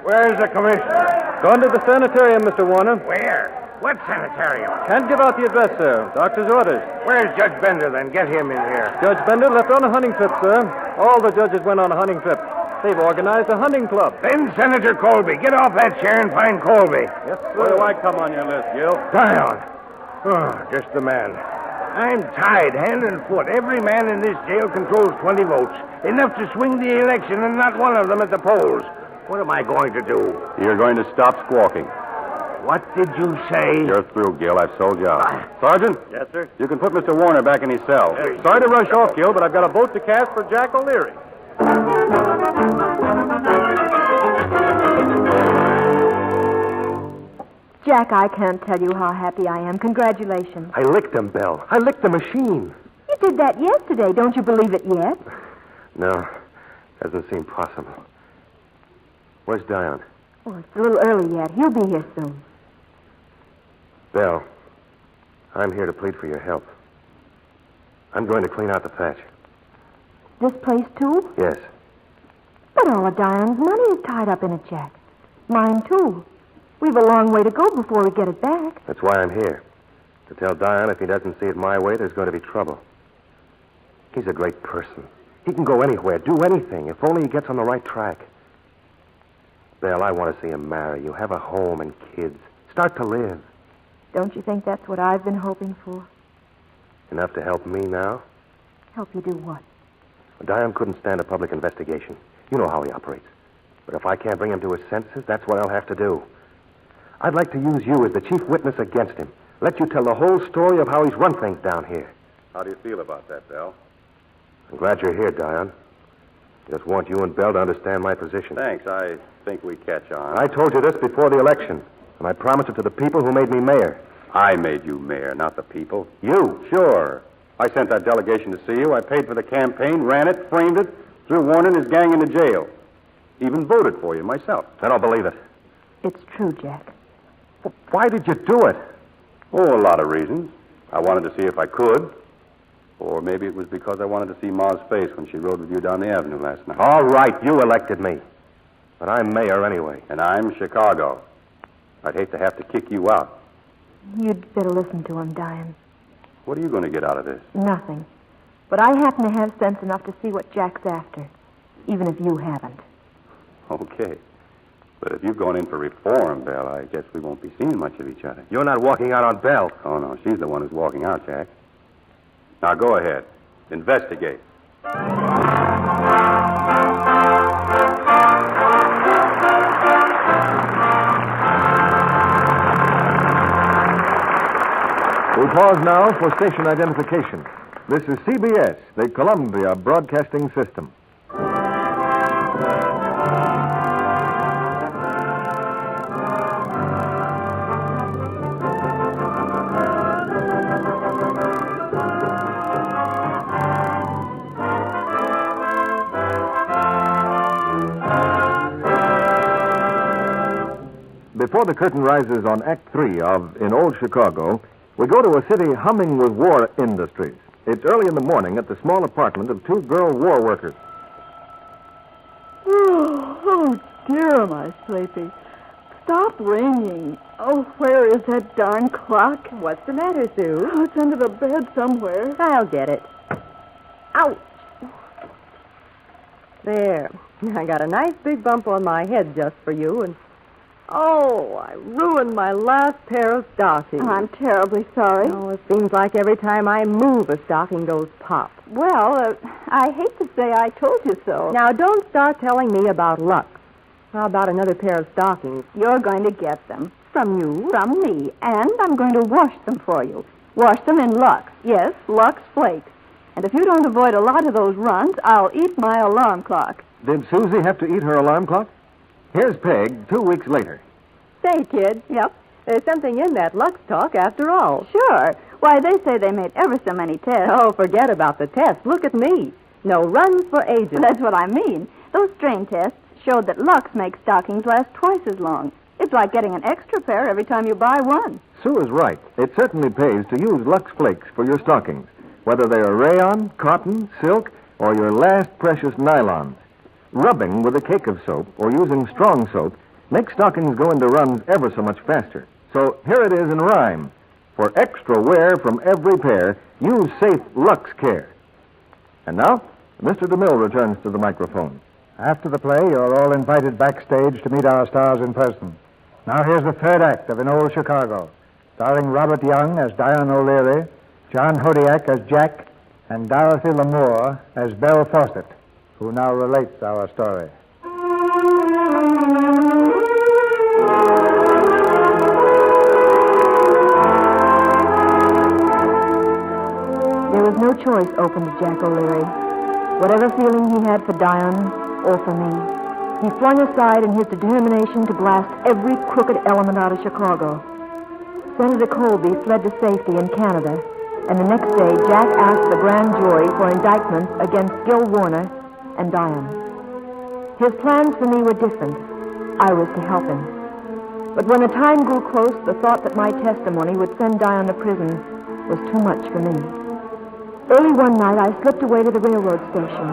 Where's the commissioner? Gone to the sanitarium, Mr. Warner. Where? What sanitarium? Can't give out the address, sir. Doctor's orders. Where's Judge Bender, then? Get him in here. Judge Bender left on a hunting trip, sir. All the judges went on a hunting trip. They've organized a hunting club. Then Senator Colby. Get off that chair and find Colby. Yes, Where do I come on your list, Gil? Dion. Oh, just the man. I'm tied hand and foot. Every man in this jail controls 20 votes. Enough to swing the election, and not one of them at the polls. What am I going to do? You're going to stop squawking. What did you say? You're through, Gil. I've sold you out. Sergeant? Yes, sir? You can put Mr. Warner back in his cell. Yes. Sorry to rush off, Gil, but I've got a vote to cast for Jack O'Leary. Jack, I can't tell you how happy I am. Congratulations. I licked him, Belle. I licked the machine. You did that yesterday. Don't you believe it yet? No, doesn't seem possible. Where's Diane? Oh, it's a little early yet. He'll be here soon. Belle, I'm here to plead for your help. I'm going to clean out the patch. This place, too? Yes. But all of Diane's money is tied up in it, Jack. Mine, too. We've a long way to go before we get it back. That's why I'm here. To tell Dion if he doesn't see it my way, there's going to be trouble. He's a great person. He can go anywhere, do anything, if only he gets on the right track. Belle, I want to see him marry you, have a home and kids, start to live. Don't you think that's what I've been hoping for? Enough to help me now? Help you do what? Dion couldn't stand a public investigation. You know how he operates. But if I can't bring him to his senses, that's what I'll have to do. I'd like to use you as the chief witness against him. Let you tell the whole story of how he's run things down here. How do you feel about that, Belle? I'm glad you're here, Dion. Just want you and Belle to understand my position. Thanks. I think we catch on. I told you this before the election, and I promised it to the people who made me mayor. I made you mayor, not the people. You? Sure. I sent that delegation to see you. I paid for the campaign, ran it, framed it, threw Warner and his gang into jail. Even voted for you myself. I don't believe it. It's true, Jack. Why did you do it? Oh, a lot of reasons. I wanted to see if I could. Or maybe it was because I wanted to see Ma's face when she rode with you down the avenue last night. All right, you elected me. But I'm mayor anyway. And I'm Chicago. I'd hate to have to kick you out. You'd better listen to him, Dion. What are you going to get out of this? Nothing. But I happen to have sense enough to see what Jack's after, even if you haven't. Okay. But if you've gone in for reform, Belle, I guess we won't be seeing much of each other. You're not walking out on Belle. Oh, no. She's the one who's walking out, Jack. Now, go ahead. Investigate. We pause now for station identification. This is CBS, the Columbia Broadcasting System. Before the curtain rises on Act 3 of In Old Chicago, we go to a city humming with war industries. It's early in the morning at the small apartment of two girl war workers. Oh, dear, am I sleepy. Stop ringing. Oh, where is that darn clock? What's the matter, Sue? Oh, it's under the bed somewhere. I'll get it. Ouch. There. I got a nice big bump on my head just for you, and... Oh, I ruined my last pair of stockings. I'm terribly sorry. Oh, it seems like every time I move, a stocking goes pop. Well, I hate to say I told you so. Now, don't start telling me about Lux. How about another pair of stockings? You're going to get them. From you? From me. And I'm going to wash them for you. Wash them in Lux. Yes, Lux Flakes. And if you don't avoid a lot of those runs, I'll eat my alarm clock. Did Susie have to eat her alarm clock? Here's Peg 2 weeks later. Say, kid. Yep. There's something in that Lux talk after all. Sure. Why, they say they made ever so many tests. Oh, forget about the tests. Look at me. No runs for ages. That's what I mean. Those strain tests showed that Lux makes stockings last twice as long. It's like getting an extra pair every time you buy one. Sue is right. It certainly pays to use Lux Flakes for your stockings, whether they are rayon, cotton, silk, or your last precious nylons. Rubbing with a cake of soap or using strong soap makes stockings go into runs ever so much faster. So here it is in rhyme. For extra wear from every pair, use safe Lux Care. And now, Mr. DeMille returns to the microphone. After the play, you're all invited backstage to meet our stars in person. Now here's the third act of In Old Chicago, starring Robert Young as Dion O'Leary, John Hodiak as Jack, and Dorothy Lamour as Belle Fawcett, who now relates our story. There was no choice open to Jack O'Leary. Whatever feeling he had for Dion or for me, he flung aside in his determination to blast every crooked element out of Chicago. Senator Colby fled to safety in Canada, and the next day Jack asked the grand jury for indictments against Gil Warner and Dion. His plans for me were different. I was to help him. But when the time grew close, the thought that my testimony would send Dion to prison was too much for me. Early one night, I slipped away to the railroad station.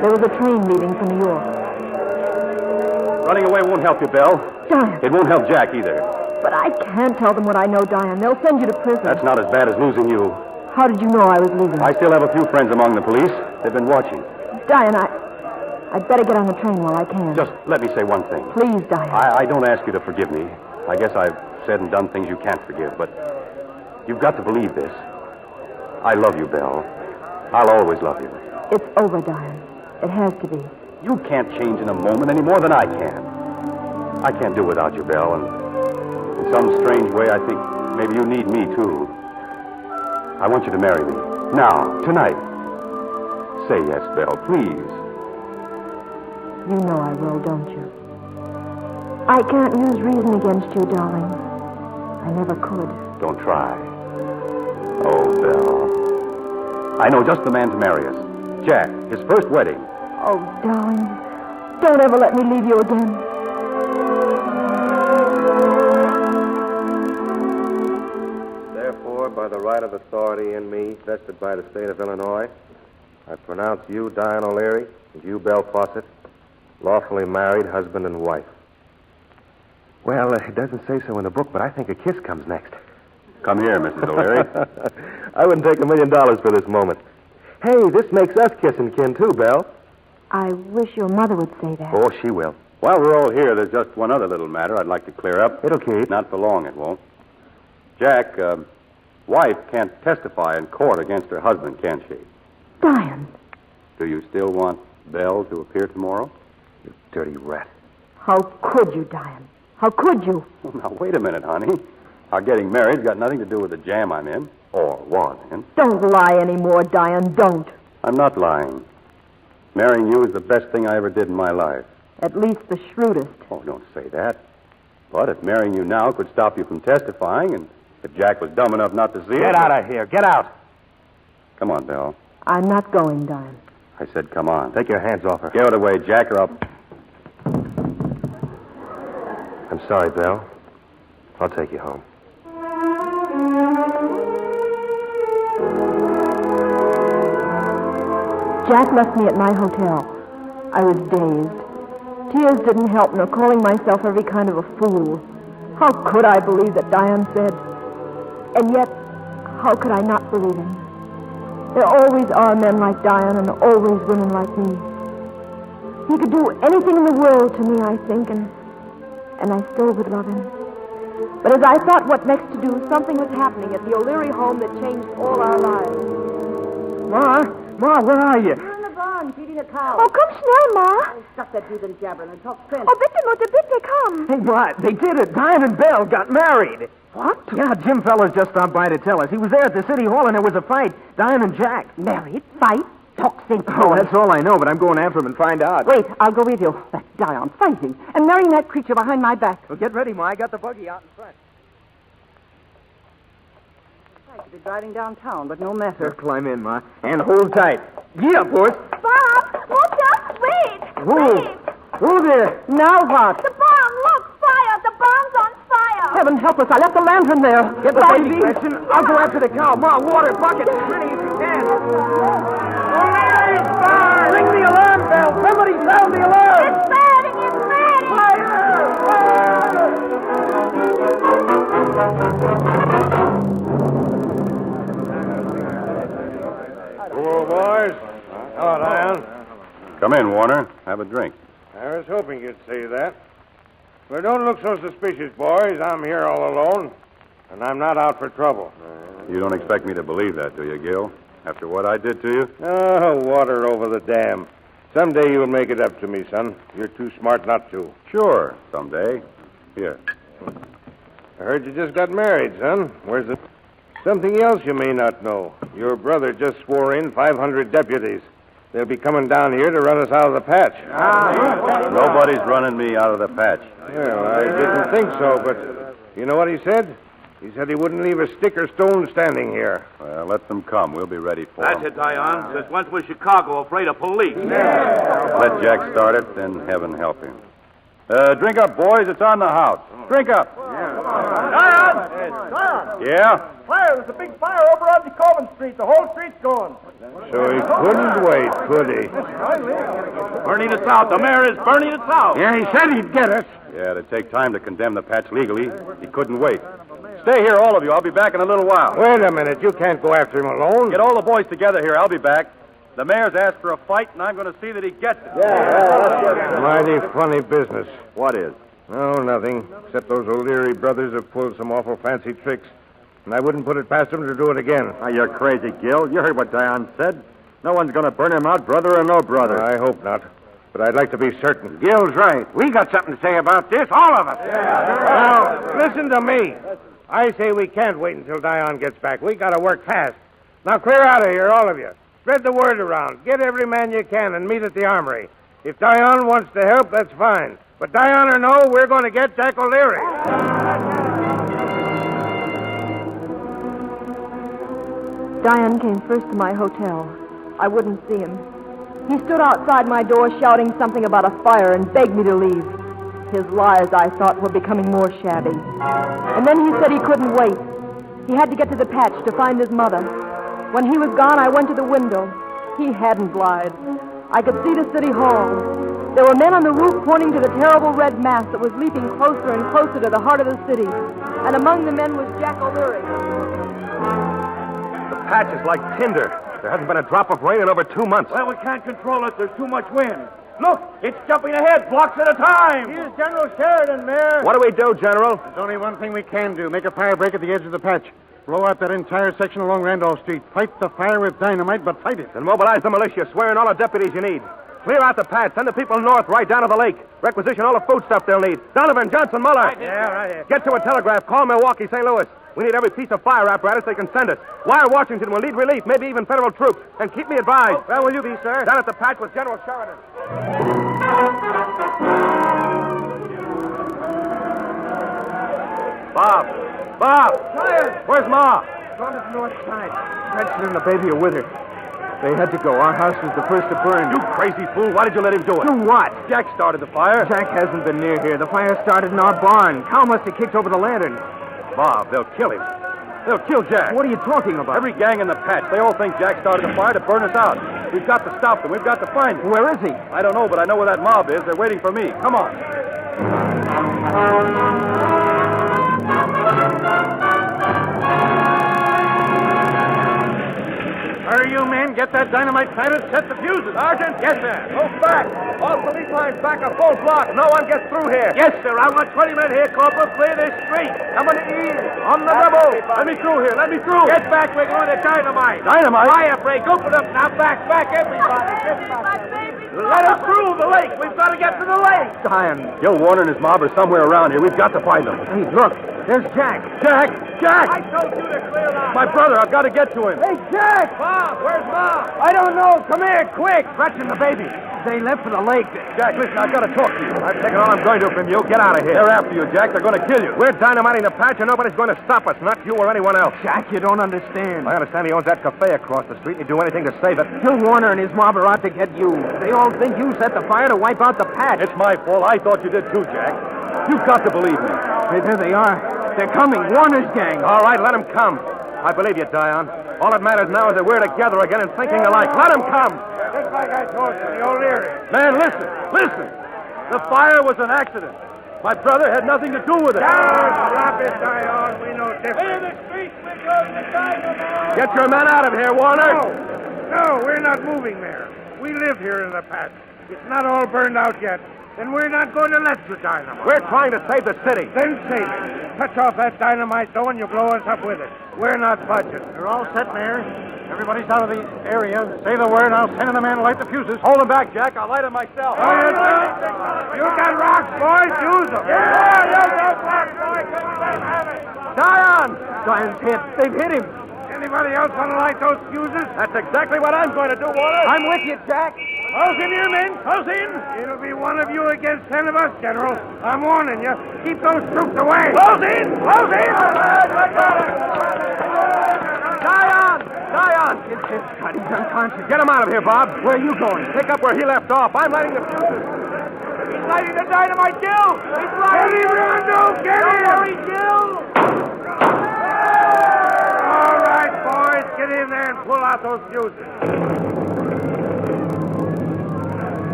There was a train leaving for New York. Running away won't help you, Belle. Diane. It won't help Jack either. But I can't tell them what I know, Diane. They'll send you to prison. That's not as bad as losing you. How did you know I was leaving? I still have a few friends among the police. They've been watching. Diane, I'd better get on the train while I can. Just let me say one thing. Please, Diane. I don't ask you to forgive me. I guess I've said and done things you can't forgive, but you've got to believe this. I love you, Belle. I'll always love you. It's over, Diane. It has to be. You can't change in a moment any more than I can. I can't do without you, Belle, and in some strange way, I think maybe you need me, too. I want you to marry me. Now, tonight. Say yes, Belle, please. You know I will, don't you? I can't use reason against you, darling. I never could. Don't try. Oh, Belle. I know just the man to marry us. Jack, his first wedding. Oh, darling. Don't ever let me leave you again. Therefore, by the right of authority in me, vested by the state of Illinois, I pronounce you, Diane O'Leary, and you, Belle Fawcett, lawfully married husband and wife. Well, it doesn't say so in the book, but I think a kiss comes next. Come here, Mrs. O'Leary. I wouldn't take $1 million for this moment. Hey, this makes us kissing kin, too, Belle. I wish your mother would say that. Oh, she will. While we're all here, there's just one other little matter I'd like to clear up. It'll keep. Not for long, it won't. Jack, wife can't testify in court against her husband, can she? Diane. Do you still want Belle to appear tomorrow? You dirty rat. How could you, Diane? How could you? Well, now, wait a minute, honey. Our getting married's got nothing to do with the jam I'm in, or was in. Don't lie anymore, Diane. Don't. I'm not lying. Marrying you is the best thing I ever did in my life. At least the shrewdest. Oh, don't say that. But if marrying you now could stop you from testifying, and if Jack was dumb enough not to see it... Get out of here. Get out. Come on, Belle. I'm not going, Diane. I said come on. Take your hands off her. Get out of the way, Jack, or I'll... I'm sorry, Belle. I'll take you home. Jack left me at my hotel. I was dazed. Tears didn't help, nor calling myself every kind of a fool. How could I believe that Diane said? And yet, how could I not believe him? There always are men like Diane and always women like me. He could do anything in the world to me, I think, and I still would love him. But as I thought what next to do, something was happening at the O'Leary home that changed all our lives. Ma, where are you? We're in the barn feeding a cow. Oh, come schnell, Ma. Oh, stop that heathen jabbering and talk French. Oh, bitte, Mutter, bitte, come. Hey, what? They did it. Diane and Belle got married. What? Yeah, Jim Fellows just stopped by to tell us. He was there at the city hall and there was a fight. Diane and Jack. Married? Fight? Talk sense. Oh, that's all I know, but I'm going after him and find out. Wait, I'll go with you. That Diane fighting and marrying that creature behind my back. Well, get ready, Ma. I got the buggy out in front. I could be driving downtown, but no matter. Climb in, Ma. And hold tight. Yeah, boys. Bob! Mutter! Wait! Wait! Who there? Now what? The barn! Look! Fire! The barn's on fire! Heaven help us. I left the lantern there. Get the baby, Gretchen. I'll go after the cow. Ma, water, bucket, as many as you can. O'Leary's barn! Ring the alarm bell. Somebody sound the alarm. It's burning! It's burning! Fire! Hello, boys. Hello, Diane. Come in, Warner. Have a drink. I was hoping you'd say that. But don't look so suspicious, boys. I'm here all alone, and I'm not out for trouble. You don't expect me to believe that, do you, Gil? After what I did to you? Oh, water over the dam. Someday you'll make it up to me, son. You're too smart not to. Sure, someday. Here. I heard you just got married, son. Where's the... Something else you may not know. Your brother just swore in 500 deputies. They'll be coming down here to run us out of the patch. Nobody's running me out of the patch. Well, I didn't think so, but you know what he said? He said he wouldn't leave a stick or stone standing here. Well, let them come. We'll be ready for That's them. it, Diane. Just went to Chicago afraid of police. Let Jack start it, then heaven help him. Drink up, boys. It's on the house. Drink up. Diane! Dion! Yeah? Fire! There's a big fire over on Coleman Street. The whole street's going. So he couldn't wait, could he? Burning us out. The mayor is burning us out. Yeah, he said he'd get us. Yeah, it'd take time to condemn the patch legally. He couldn't wait. Stay here, all of you. I'll be back in a little while. Wait a minute. You can't go after him alone. Get all the boys together here. I'll be back. The mayor's asked for a fight, and I'm going to see that he gets it. Mighty funny business. What is? Oh, nothing. Except those O'Leary brothers have pulled some awful fancy tricks. And I wouldn't put it past them to do it again. Oh, you're crazy, Gil. You heard what Dion said. No one's going to burn him out, brother or no brother. I hope not. But I'd like to be certain. Gil's right. We got something to say about this, all of us. Now, listen to me. I say we can't wait until Dion gets back. We got to work fast. Now, clear out of here, all of you. Spread the word around. Get every man you can and meet at the armory. If Dion wants to help, that's fine. But Dion or no, we're going to get Jack O'Leary. Dion came first to my hotel. I wouldn't see him. He stood outside my door shouting something about a fire and begged me to leave. His lies, I thought, were becoming more shabby. And then he said he couldn't wait. He had to get to the patch to find his mother. When he was gone, I went to the window. He hadn't lied. I could see the city hall. There were men on the roof pointing to the terrible red mass that was leaping closer and closer to the heart of the city. And among the men was Jack O'Leary. The patch is like tinder. There hasn't been a drop of rain in over 2 months. Well, we can't control it. There's too much wind. Look, it's jumping ahead, blocks at a time. Here's General Sheridan, Mayor. What do we do, General? There's only one thing we can do. Make a fire break at the edge of the patch. Blow out that entire section along Randolph Street. Fight the fire with dynamite, but fight it. Then mobilize the militia. Swear in all the deputies you need. Clear out the patch. Send the people north, right down to the lake. Requisition all the food stuff they'll need. Donovan, Johnson, Muller. Yeah, right here. Get to a telegraph. Call Milwaukee, St. Louis. We need every piece of fire apparatus they can send us. Wire Washington will need relief, maybe even federal troops. And keep me advised. Oh, where will you be, sir? Down at the patch with General Sheridan. Bob! Where's Ma? Gone to the north side. Gretchen and the baby are with her. They had to go. Our house was the first to burn. You crazy fool. Why did you let him do it? Do what? Jack started the fire. Jack hasn't been near here. The fire started in our barn. Cow must have kicked over the lantern. Bob, they'll kill him. They'll kill Jack. What are you talking about? Every gang in the patch, they all think Jack started the fire to burn us out. We've got to stop them. We've got to find him. Where is he? I don't know, but I know where that mob is. They're waiting for me. Come on. Hurry, you men. Get that dynamite planted. Set the fuses. Sergeant? Yes, sir. Move back. All police lines back a full block. No one gets through here. Yes, sir. I want 20 men here, Corporal. Clear this street. Coming to ease. On the double. Let me through here. Let me through. Get back. We're going to dynamite. Dynamite? Fire break. Open up now. Back, everybody. Let us through the lake. We've got to get to the lake. Dion. Gil Warner and his mob are somewhere around here. We've got to find them. Hey, look. There's Jack. Jack! I told you to clear out. My brother, I've got to get to him. Hey, Jack! Bob, where's Bob? I don't know. Come here, quick. Gretchen, the baby. They left for the lake. Jack, listen, I've got to talk to you. I've taken all I'm going to from you. Get out of here. They're after you, Jack. They're going to kill you. We're dynamiting the patch, and nobody's going to stop us. Not you or anyone else. Jack, you don't understand. I understand he owns that cafe across the street. He'd do anything to save it. Gil Warner and his mob are out to get you. They all think you set the fire to wipe out the patch. It's my fault. I thought you did too, Jack. You've got to believe me. Hey, there they are. They're coming. Warner's gang. All right, let them come. I believe you, Dion. All that matters now is that we're together again and thinking alike. Let them come. Just like I told you, the O'Leary. Man, listen. The fire was an accident. My brother had nothing to do with it. Stop it, Dion. We know different. Clear the streets. We're going to dynamite. Get your men out of here, Warner. No, we're not moving there. We live here in the patch. It's not all burned out yet. And we're not going to let you dynamite. We're trying to save the city. Then save it. Touch off that dynamite, though, and you blow us up with it. We're not budging. They're all set, Mayor. Everybody's out of the area. Say the word, I'll send in a man to light the fuses. Hold them back, Jack. I'll light them myself. You got rocks, boys. Use them. Yeah, you got rocks, boys. Have it. Dion's hit. They've hit him. Anybody else want to light those fuses? That's exactly what I'm going to do, Warner. I'm with you, Jack. Close in here, men. Close in. It'll be one of you against 10 of us, General. I'm warning you. Keep those troops away. Close in. Close in. Dion! God, he's unconscious. Get him out of here, Bob. Where are you going? Pick up where he left off. I'm lighting the fuses. He's lighting the dynamite, Gil. He's lighting. Get him, Rondo. Get him. Don't worry, Gil. out those fuses.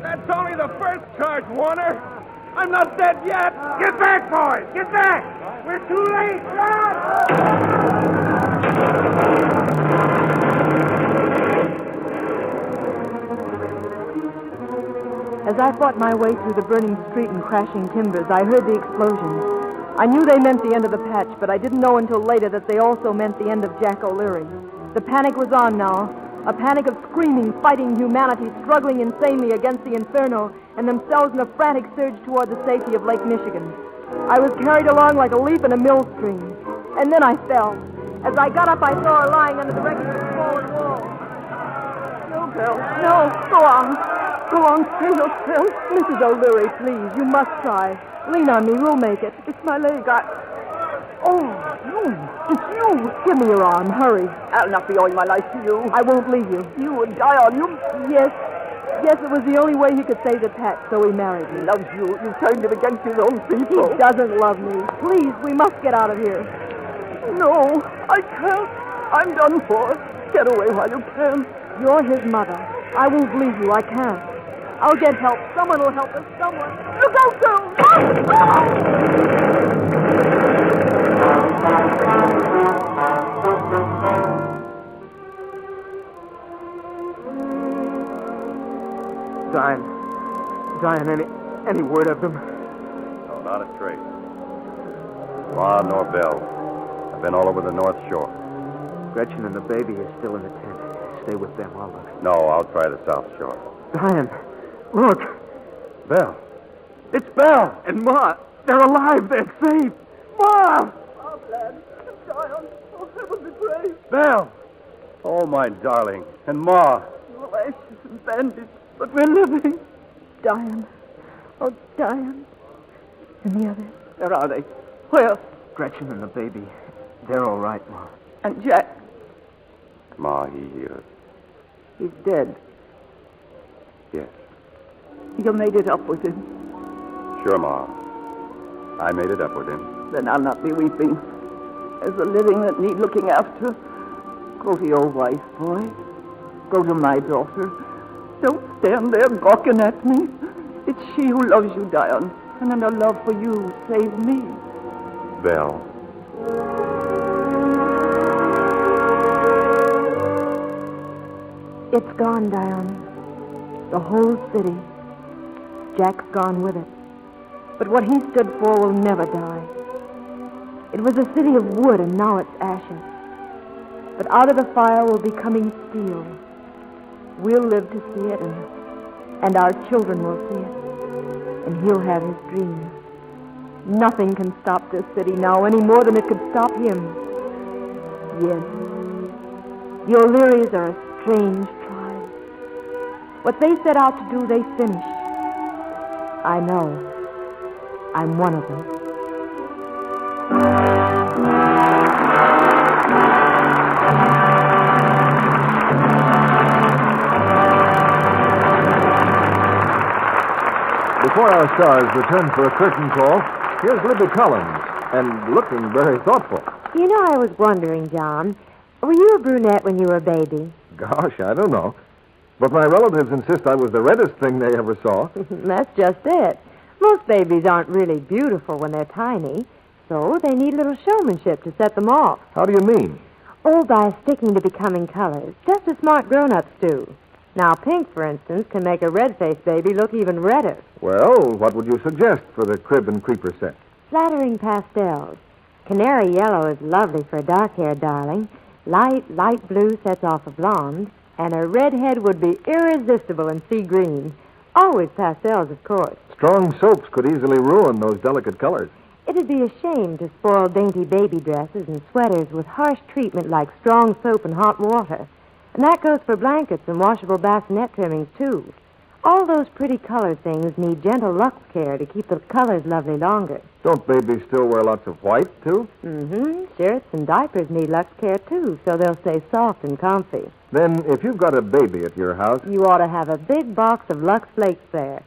That's only the first charge, Warner. I'm not dead yet. Get back, boys. Get back. We're too late. Run! As I fought my way through the burning street and crashing timbers, I heard the explosions. I knew they meant the end of the patch, but I didn't know until later that they also meant the end of Jack O'Leary. The panic was on now. A panic of screaming, fighting humanity, struggling insanely against the inferno, and themselves in a frantic surge toward the safety of Lake Michigan. I was carried along like a leaf in a mill stream. And then I fell. As I got up, I saw her lying under the wreckage of the fallen wall. No, girl. No, go on. Go on, save yourself. Mrs. O'Leary, please, you must try. Lean on me, we'll make it. It's my leg, Oh, you. It's you. Give me your arm, hurry. I'll not be owing my life to you. I won't leave you. You would die on you. Yes. Yes, it was the only way he could save the patch, so he married me. He loves you. You turned him against his own people. He doesn't love me. Please, we must get out of here. No, I can't. I'm done for. Get away while you can. You're his mother. I won't leave you. I can't. I'll get help. Someone will help us. Someone. Look out, girl! Diane, any word of them? No, not a trace. Ma nor Belle. I've been all over the North Shore. Gretchen and the baby are still in the tent. Stay with them, I'll look. No, I'll try the South Shore. Diane, look. Belle. It's Belle and Ma. They're alive. They're safe. Ma! Oh, lad. Diane. Oh, heavenly praise. Belle. Oh, my darling. And Ma. Oh, ashes and bandits. But we're living. Diane. Oh, Diane. And the others? Where are they? Where? Gretchen and the baby. They're all right, Ma. And Jack? Ma, He's dead. Yes. You made it up with him. Sure, Ma. I made it up with him. Then I'll not be weeping. There's the living that need looking after. Go to your wife, boy. Go to my daughter. Don't stand there gawking at me. It's she who loves you, Diane. And in her love for you, saved me. Belle. It's gone, Diane. The whole city. Jack's gone with it. But what he stood for will never die. It was a city of wood, and now it's ashes. But out of the fire will be coming steel. We'll live to see it, and our children will see it. And he'll have his dreams. Nothing can stop this city now any more than it could stop him. Yes. The O'Learys are a strange tribe. What they set out to do, they finish. I know. I'm one of them. Before our stars return for a curtain call, here's Libby Collins, and looking very thoughtful. You know, I was wondering, John, were you a brunette when you were a baby? Gosh, I don't know. But my relatives insist I was the reddest thing they ever saw. That's just it. Most babies aren't really beautiful when they're tiny, so they need a little showmanship to set them off. How do you mean? Oh, by sticking to becoming colors, just as smart grown-ups do. Now, pink, for instance, can make a red-faced baby look even redder. Well, what would you suggest for the crib and creeper set? Flattering pastels. Canary yellow is lovely for a dark-haired darling. Light blue sets off a blonde. And a redhead would be irresistible in sea green. Always pastels, of course. Strong soaps could easily ruin those delicate colors. It'd be a shame to spoil dainty baby dresses and sweaters with harsh treatment like strong soap and hot water. And that goes for blankets and washable bassinet trimmings, too. All those pretty color things need gentle Lux care to keep the colors lovely longer. Don't babies still wear lots of white, too? Mm-hmm. Shirts and diapers need Lux care, too, so they'll stay soft and comfy. Then, if you've got a baby at your house... You ought to have a big box of Lux Flakes there.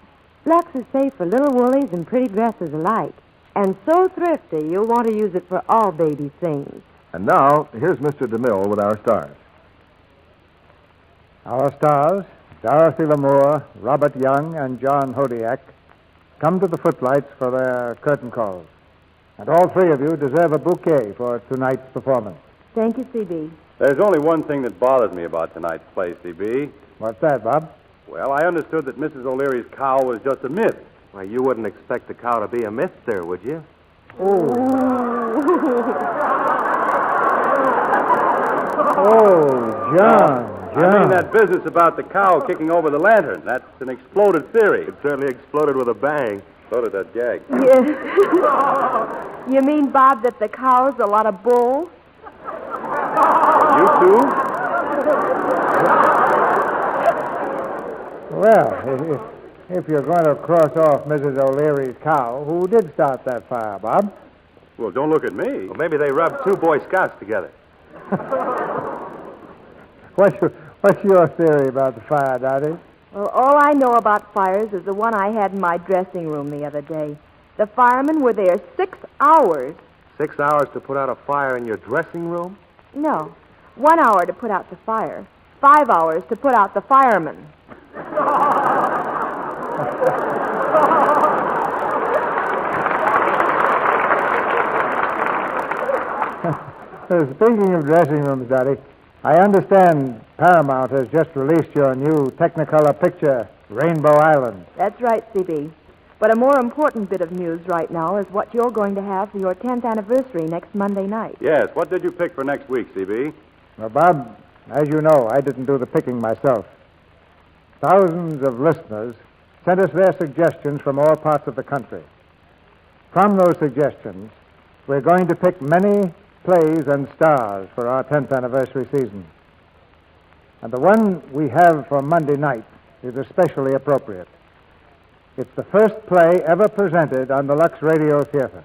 Lux is safe for little woolies and pretty dresses alike. And so thrifty, you'll want to use it for all baby things. And now, here's Mr. DeMille with our stars. Our stars, Dorothy Lamour, Robert Young, and John Hodiak, come to the footlights for their curtain calls. And all three of you deserve a bouquet for tonight's performance. Thank you, C.B. There's only one thing that bothers me about tonight's play, C.B. What's that, Bob? Well, I understood that Mrs. O'Leary's cow was just a myth. Why, you wouldn't expect the cow to be a myth, sir, would you? Oh, John. I mean that business about the cow kicking over the lantern. That's an exploded theory. It certainly exploded with a bang. So did that gag. Yes. You mean, Bob, that the cow's a lot of bull? You too? Well, if you're going to cross off Mrs. O'Leary's cow, who did start that fire, Bob? Well, don't look at me. Well, maybe they rubbed two Boy Scouts together. What's your theory about the fire, Dottie? Well, all I know about fires is the one I had in my dressing room the other day. The firemen were there 6 hours. 6 hours to put out a fire in your dressing room? No, 1 hour to put out the fire. 5 hours to put out the firemen. Speaking of dressing rooms, Dottie, I understand Paramount has just released your new Technicolor picture, Rainbow Island. That's right, C.B. But a more important bit of news right now is what you're going to have for your 10th anniversary next Monday night. Yes, what did you pick for next week, C.B.? Well, Bob, as you know, I didn't do the picking myself. Thousands of listeners sent us their suggestions from all parts of the country. From those suggestions, we're going to pick many plays and stars for our 10th anniversary season. And the one we have for Monday night is especially appropriate. It's the first play ever presented on the Lux Radio Theatre.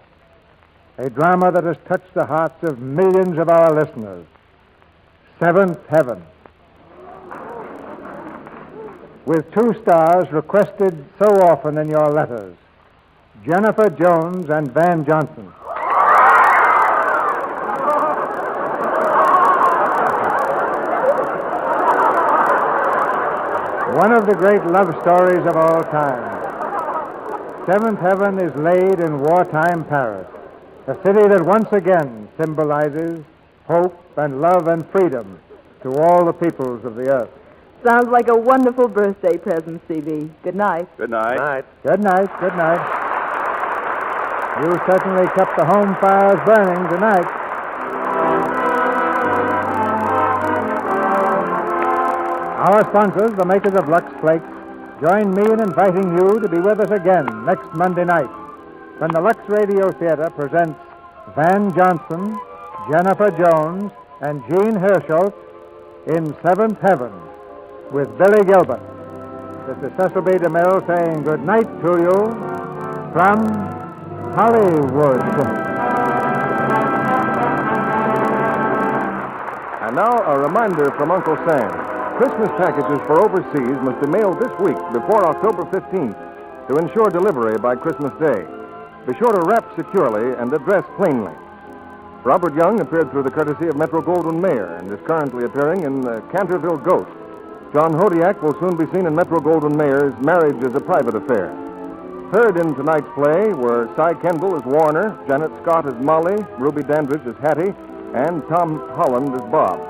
A drama that has touched the hearts of millions of our listeners. Seventh Heaven. With 2 stars requested so often in your letters, Jennifer Jones and Van Johnson. One of the great love stories of all time. Seventh Heaven is laid in wartime Paris, a city that once again symbolizes hope and love and freedom to all the peoples of the earth. Sounds like a wonderful birthday present, C.B. Good night. Good night. Good night. Good night. You certainly kept the home fires burning tonight. Our sponsors, the makers of Lux Flakes, join me in inviting you to be with us again next Monday night when the Lux Radio Theatre presents Van Johnson, Jennifer Jones, and Jean Herschel in Seventh Heaven with Billy Gilbert. This is Cecil B. DeMille saying good night to you from Hollywood. And now a reminder from Uncle Sam. Christmas packages for overseas must be mailed this week before October 15th to ensure delivery by Christmas Day. Be sure to wrap securely and address plainly. Robert Young appeared through the courtesy of Metro-Goldwyn-Mayer and is currently appearing in Canterville Ghost. John Hodiak will soon be seen in Metro-Goldwyn-Mayer's Marriage is a Private Affair. Heard in tonight's play were Cy Kendall as Warner, Janet Scott as Molly, Ruby Dandridge as Hattie, and Tom Holland as Bob.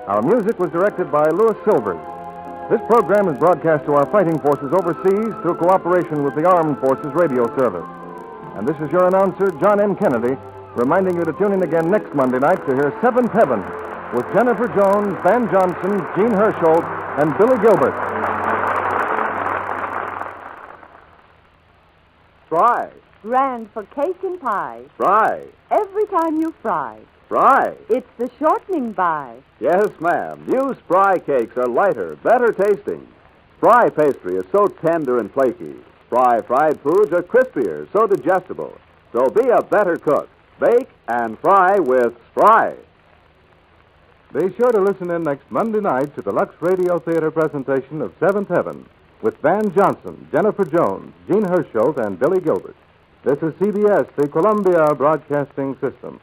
Our music was directed by Louis Silvers. This program is broadcast to our fighting forces overseas through cooperation with the Armed Forces Radio Service. And this is your announcer, John M. Kennedy, reminding you to tune in again next Monday night to hear Seventh Heaven with Jennifer Jones, Van Johnson, Jean Herschel, and Billy Gilbert. Fry. Grand for cake and pie. Fry. Every time you fry. Fry. It's the shortening by. Yes, ma'am. New Spry cakes are lighter, better tasting. Spry pastry is so tender and flaky. Spry fried foods are crispier, so digestible. So be a better cook. Bake and fry with Spry. Be sure to listen in next Monday night to the Lux Radio Theatre presentation of Seventh Heaven with Van Johnson, Jennifer Jones, Jean Herschel, and Billy Gilbert. This is CBS, the Columbia Broadcasting System.